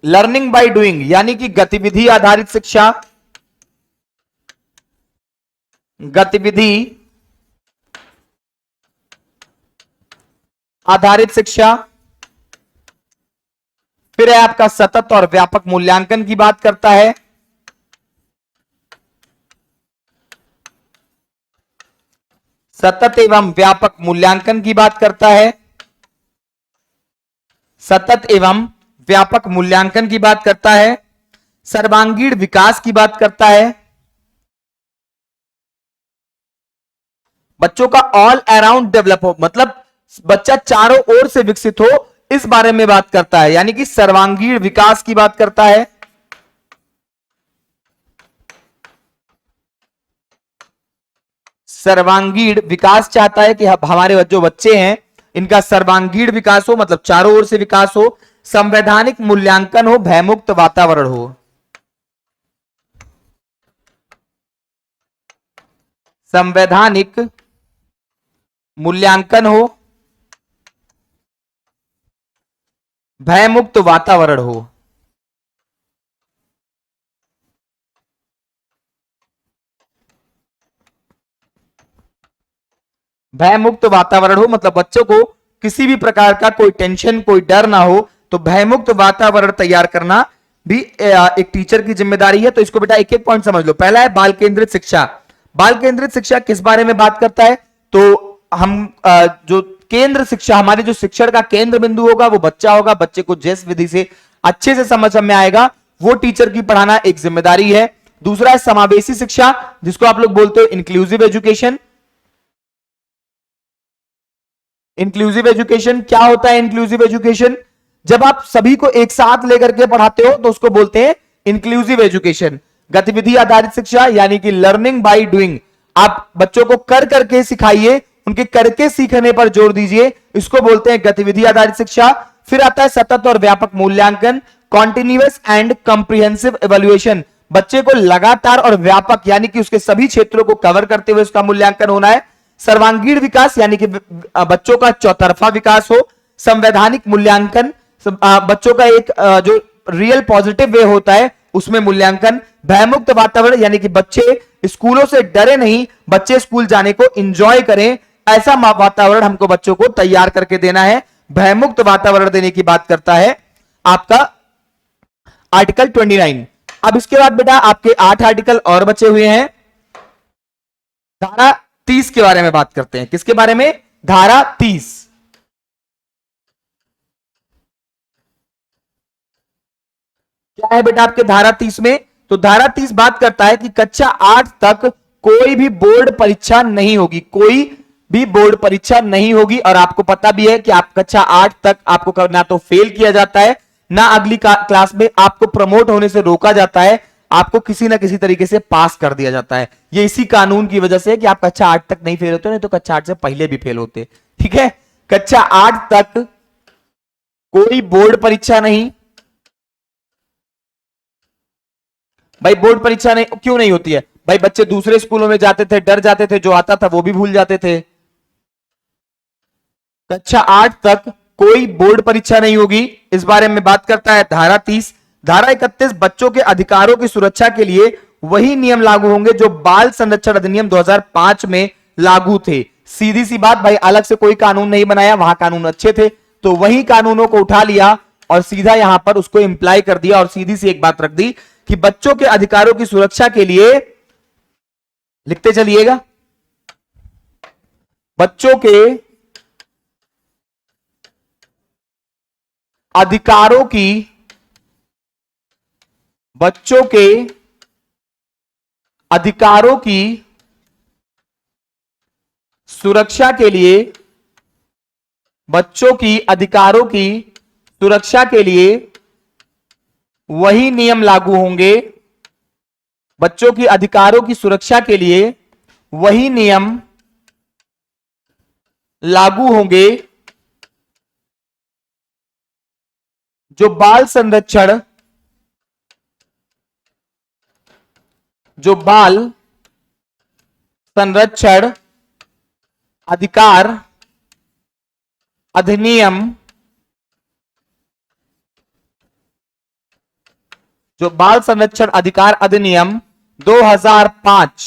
लर्निंग बाय डूइंग यानी कि गतिविधि आधारित शिक्षा, गतिविधि आधारित शिक्षा। फिर है आपका सतत और व्यापक मूल्यांकन की बात करता है। सतत एवं व्यापक मूल्यांकन की बात करता है, सतत एवं व्यापक मूल्यांकन की बात करता है। सर्वांगीण विकास की बात करता है, बच्चों का ऑल अराउंड डेवलप हो, मतलब बच्चा चारों ओर से विकसित हो, इस बारे में बात करता है, यानी कि सर्वांगीण विकास की बात करता है। सर्वांगीण विकास चाहता है कि हमारे जो बच्चे हैं इनका सर्वांगीण विकास हो, मतलब चारों ओर से विकास हो। संवैधानिक मूल्यांकन हो, भयमुक्त वातावरण हो। संवैधानिक मूल्यांकन हो, भयमुक्त वातावरण हो। भयमुक्त वातावरण हो मतलब बच्चों को किसी भी प्रकार का कोई टेंशन, कोई डर ना हो, तो भयमुक्त वातावरण तैयार करना भी एक टीचर की जिम्मेदारी है। तो इसको बेटा एक एक पॉइंट समझ लो। पहला है बाल केंद्रित शिक्षा। बाल केंद्रित शिक्षा किस बारे में बात करता है? तो हम जो केंद्र शिक्षा, हमारे जो शिक्षण का केंद्र बिंदु होगा वो बच्चा होगा। बच्चे को जिस विधि से अच्छे से समझ में आएगा वो टीचर की पढ़ाना एक जिम्मेदारी है। दूसरा है समावेशी शिक्षा, जिसको आप लोग बोलते हो इंक्लूसिव एजुकेशन। इंक्लूसिव एजुकेशन क्या होता है? इंक्लूसिव एजुकेशन जब आप सभी को एक साथ लेकर के पढ़ाते हो तो उसको बोलते हैं इंक्लूसिव एजुकेशन। गतिविधि आधारित शिक्षा यानी कि लर्निंग बाय डूइंग, आप बच्चों को कर करके सिखाइए, उनके करके सीखने पर जोर दीजिए, इसको बोलते हैं गतिविधि आधारित शिक्षा। फिर आता है सतत और व्यापक मूल्यांकन, कॉन्टिन्यूअस एंड कॉम्प्रिहेंसिव इवैल्यूएशन, बच्चे को लगातार और व्यापक यानी कि उसके सभी क्षेत्रों को कवर करते हुए उसका मूल्यांकन होना है। सर्वांगीण विकास यानी कि बच्चों का चौतरफा विकास हो। संवैधानिक मूल्यांकन, बच्चों का एक जो रियल पॉजिटिव वे होता है उसमें मूल्यांकन। भयमुक्त वातावरण यानी कि बच्चे स्कूलों से डरे नहीं, बच्चे स्कूल जाने को एंजॉय करें, ऐसा वातावरण हमको बच्चों को तैयार करके देना है। भयमुक्त वातावरण देने की बात करता है आपका आर्टिकल 29। अब इसके बाद बेटा आपके 8 आर्टिकल और बचे हुए हैं। धारा 30 के बारे में बात करते हैं। किसके बारे में? धारा 30। क्या है बेटा आपके धारा 30 में? तो धारा 30 बात करता है कि कक्षा 8 तक कोई भी बोर्ड परीक्षा नहीं होगी, कोई भी बोर्ड परीक्षा नहीं होगी। और आपको पता भी है कि आप कक्षा 8 तक आपको ना तो फेल किया जाता है, ना अगली क्लास में आपको प्रमोट होने से रोका जाता है, आपको किसी ना किसी तरीके से पास कर दिया जाता है। ये इसी कानून की वजह से है कि आप कक्षा 8 तक नहीं फेल होते, नहीं तो कक्षा 8 से पहले भी फेल होते। ठीक है, कक्षा 8 तक कोई बोर्ड परीक्षा नहीं। भाई बोर्ड परीक्षा नहीं क्यों नहीं होती है? भाई बच्चे दूसरे स्कूलों में जाते थे, डर जाते थे, जो आता था वो भी भूल जाते थे। कक्षा 8 तक कोई बोर्ड परीक्षा नहीं होगी, इस बारे में बात करता है धारा 30। धारा 31 बच्चों के अधिकारों की सुरक्षा के लिए वही नियम लागू होंगे जो बाल संरक्षण अधिनियम 2005 में लागू थे। सीधी सी बात भाई, अलग से कोई कानून नहीं बनाया, वहां कानून अच्छे थे तो वही कानूनों को उठा लिया और सीधा यहां पर उसको इंप्लाई कर दिया और सीधी सी एक बात रख दी कि बच्चों के अधिकारों की सुरक्षा के लिए, लिखते चलिएगा, बच्चों के अधिकारों की, बच्चों के अधिकारों की सुरक्षा के लिए, बच्चों की अधिकारों की सुरक्षा के लिए वही नियम लागू होंगे, बच्चों की अधिकारों की सुरक्षा के लिए वही नियम लागू होंगे जो बाल संरक्षण, जो बाल संरक्षण अधिकार अधिनियम, जो बाल संरक्षण अधिकार अधिनियम 2005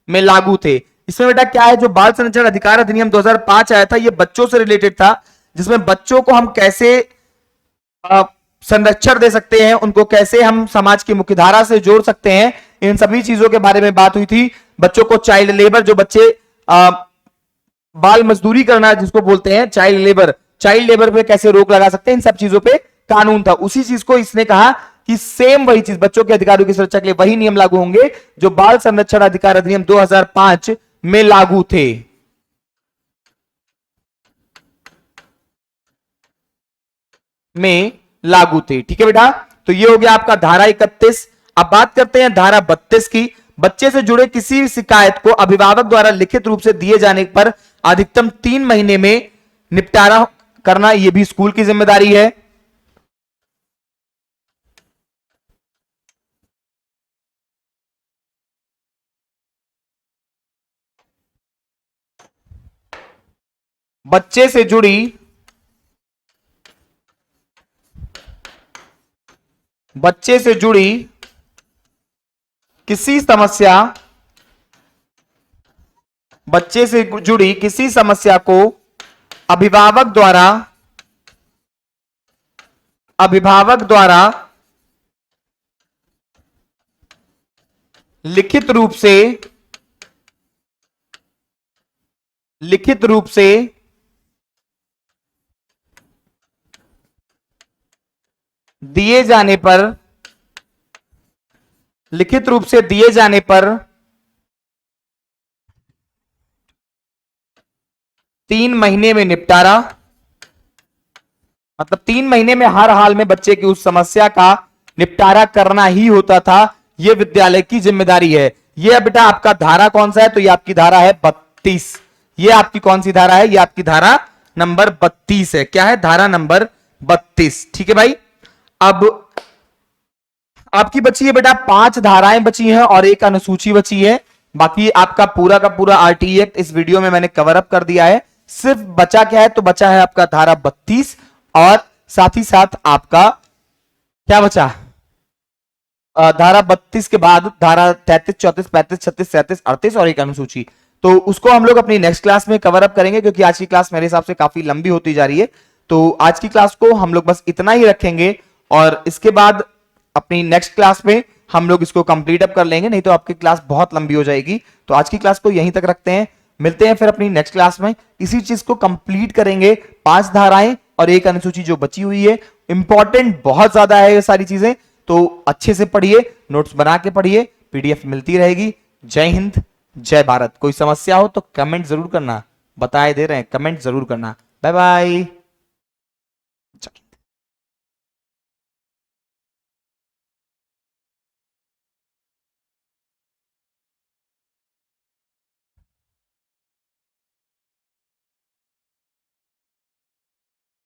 में लागू थे। इसमें बेटा क्या है, जो बाल संरक्षण अधिकार अधिनियम 2005 आया था, ये बच्चों से रिलेटेड था, जिसमें बच्चों को हम कैसे संरक्षण दे सकते हैं, उनको कैसे हम समाज की मुख्यधारा से जोड़ सकते हैं, इन सभी चीजों के बारे में बात हुई थी। बच्चों को चाइल्ड लेबर, जो बच्चे बाल मजदूरी करना जिसको बोलते हैं चाइल्ड लेबर, चाइल्ड लेबर पे कैसे रोक लगा सकते हैं, इन सब चीजों पे कानून था। उसी चीज को इसने कहा कि सेम वही चीज, बच्चों के अधिकारों की सुरक्षा के लिए वही नियम लागू होंगे जो बाल संरक्षण अधिकार अधिनियम 2005 में लागू थे। में लागू थे। ठीक है बेटा, तो ये हो गया आपका धारा 31। अब बात करते हैं धारा 32 की। बच्चे से जुड़े किसी भी शिकायत को अभिभावक द्वारा लिखित रूप से दिए जाने पर अधिकतम 3 महीने में निपटारा करना, यह भी स्कूल की जिम्मेदारी है। बच्चे से जुड़ी बच्चे से जुड़ी किसी समस्या, बच्चे से जुड़ी किसी समस्या को अभिभावक द्वारा, अभिभावक द्वारा लिखित रूप से, लिखित रूप से दिए जाने पर, लिखित रूप से दिए जाने पर 3 महीने में निपटारा, मतलब 3 महीने में हर हाल में बच्चे की उस समस्या का निपटारा करना ही होता था, यह विद्यालय की जिम्मेदारी है। यह बेटा आपका धारा कौन सा है, तो ये आपकी धारा है 32। ये आपकी कौन सी धारा है, ये आपकी धारा नंबर 32 है। क्या है, धारा नंबर 32। ठीक है भाई। अब आपकी बची है बेटा 5 धाराएं बची हैं और एक अनुसूची बची है। बाकी आपका पूरा का पूरा आरटीई एक्ट इस वीडियो में मैंने कवर अप कर दिया है। सिर्फ बचा क्या है, तो बचा है आपका धारा 32 और साथ ही साथ आपका क्या बचा, धारा 32 के बाद धारा 33, 34, 35, 36, 37, 38 और एक अनुसूची। तो उसको हम लोग अपनी नेक्स्ट क्लास में कवर अप करेंगे, क्योंकि आज की क्लास मेरे हिसाब से काफी लंबी होती जा रही है। तो आज की क्लास को हम लोग बस इतना ही रखेंगे और इसके बाद अपनी नेक्स्ट क्लास में हम लोग इसको कंप्लीट अप कर लेंगे, नहीं तो आपकी क्लास बहुत लंबी हो जाएगी। तो आज की क्लास को यहीं तक रखते हैं, मिलते हैं फिर अपनी नेक्स्ट क्लास में। इसी चीज को कंप्लीट करेंगे, 5 धाराएं और एक अनुसूची जो बची हुई है। इंपॉर्टेंट बहुत ज्यादा है ये सारी चीजें, तो अच्छे से पढ़िए, नोट्स बना के पढ़िए, पीडीएफ मिलती रहेगी। जय हिंद, जय भारत। कोई समस्या हो तो कमेंट जरूर करना, बताए दे रहे हैं, कमेंट जरूर करना। Bye bye.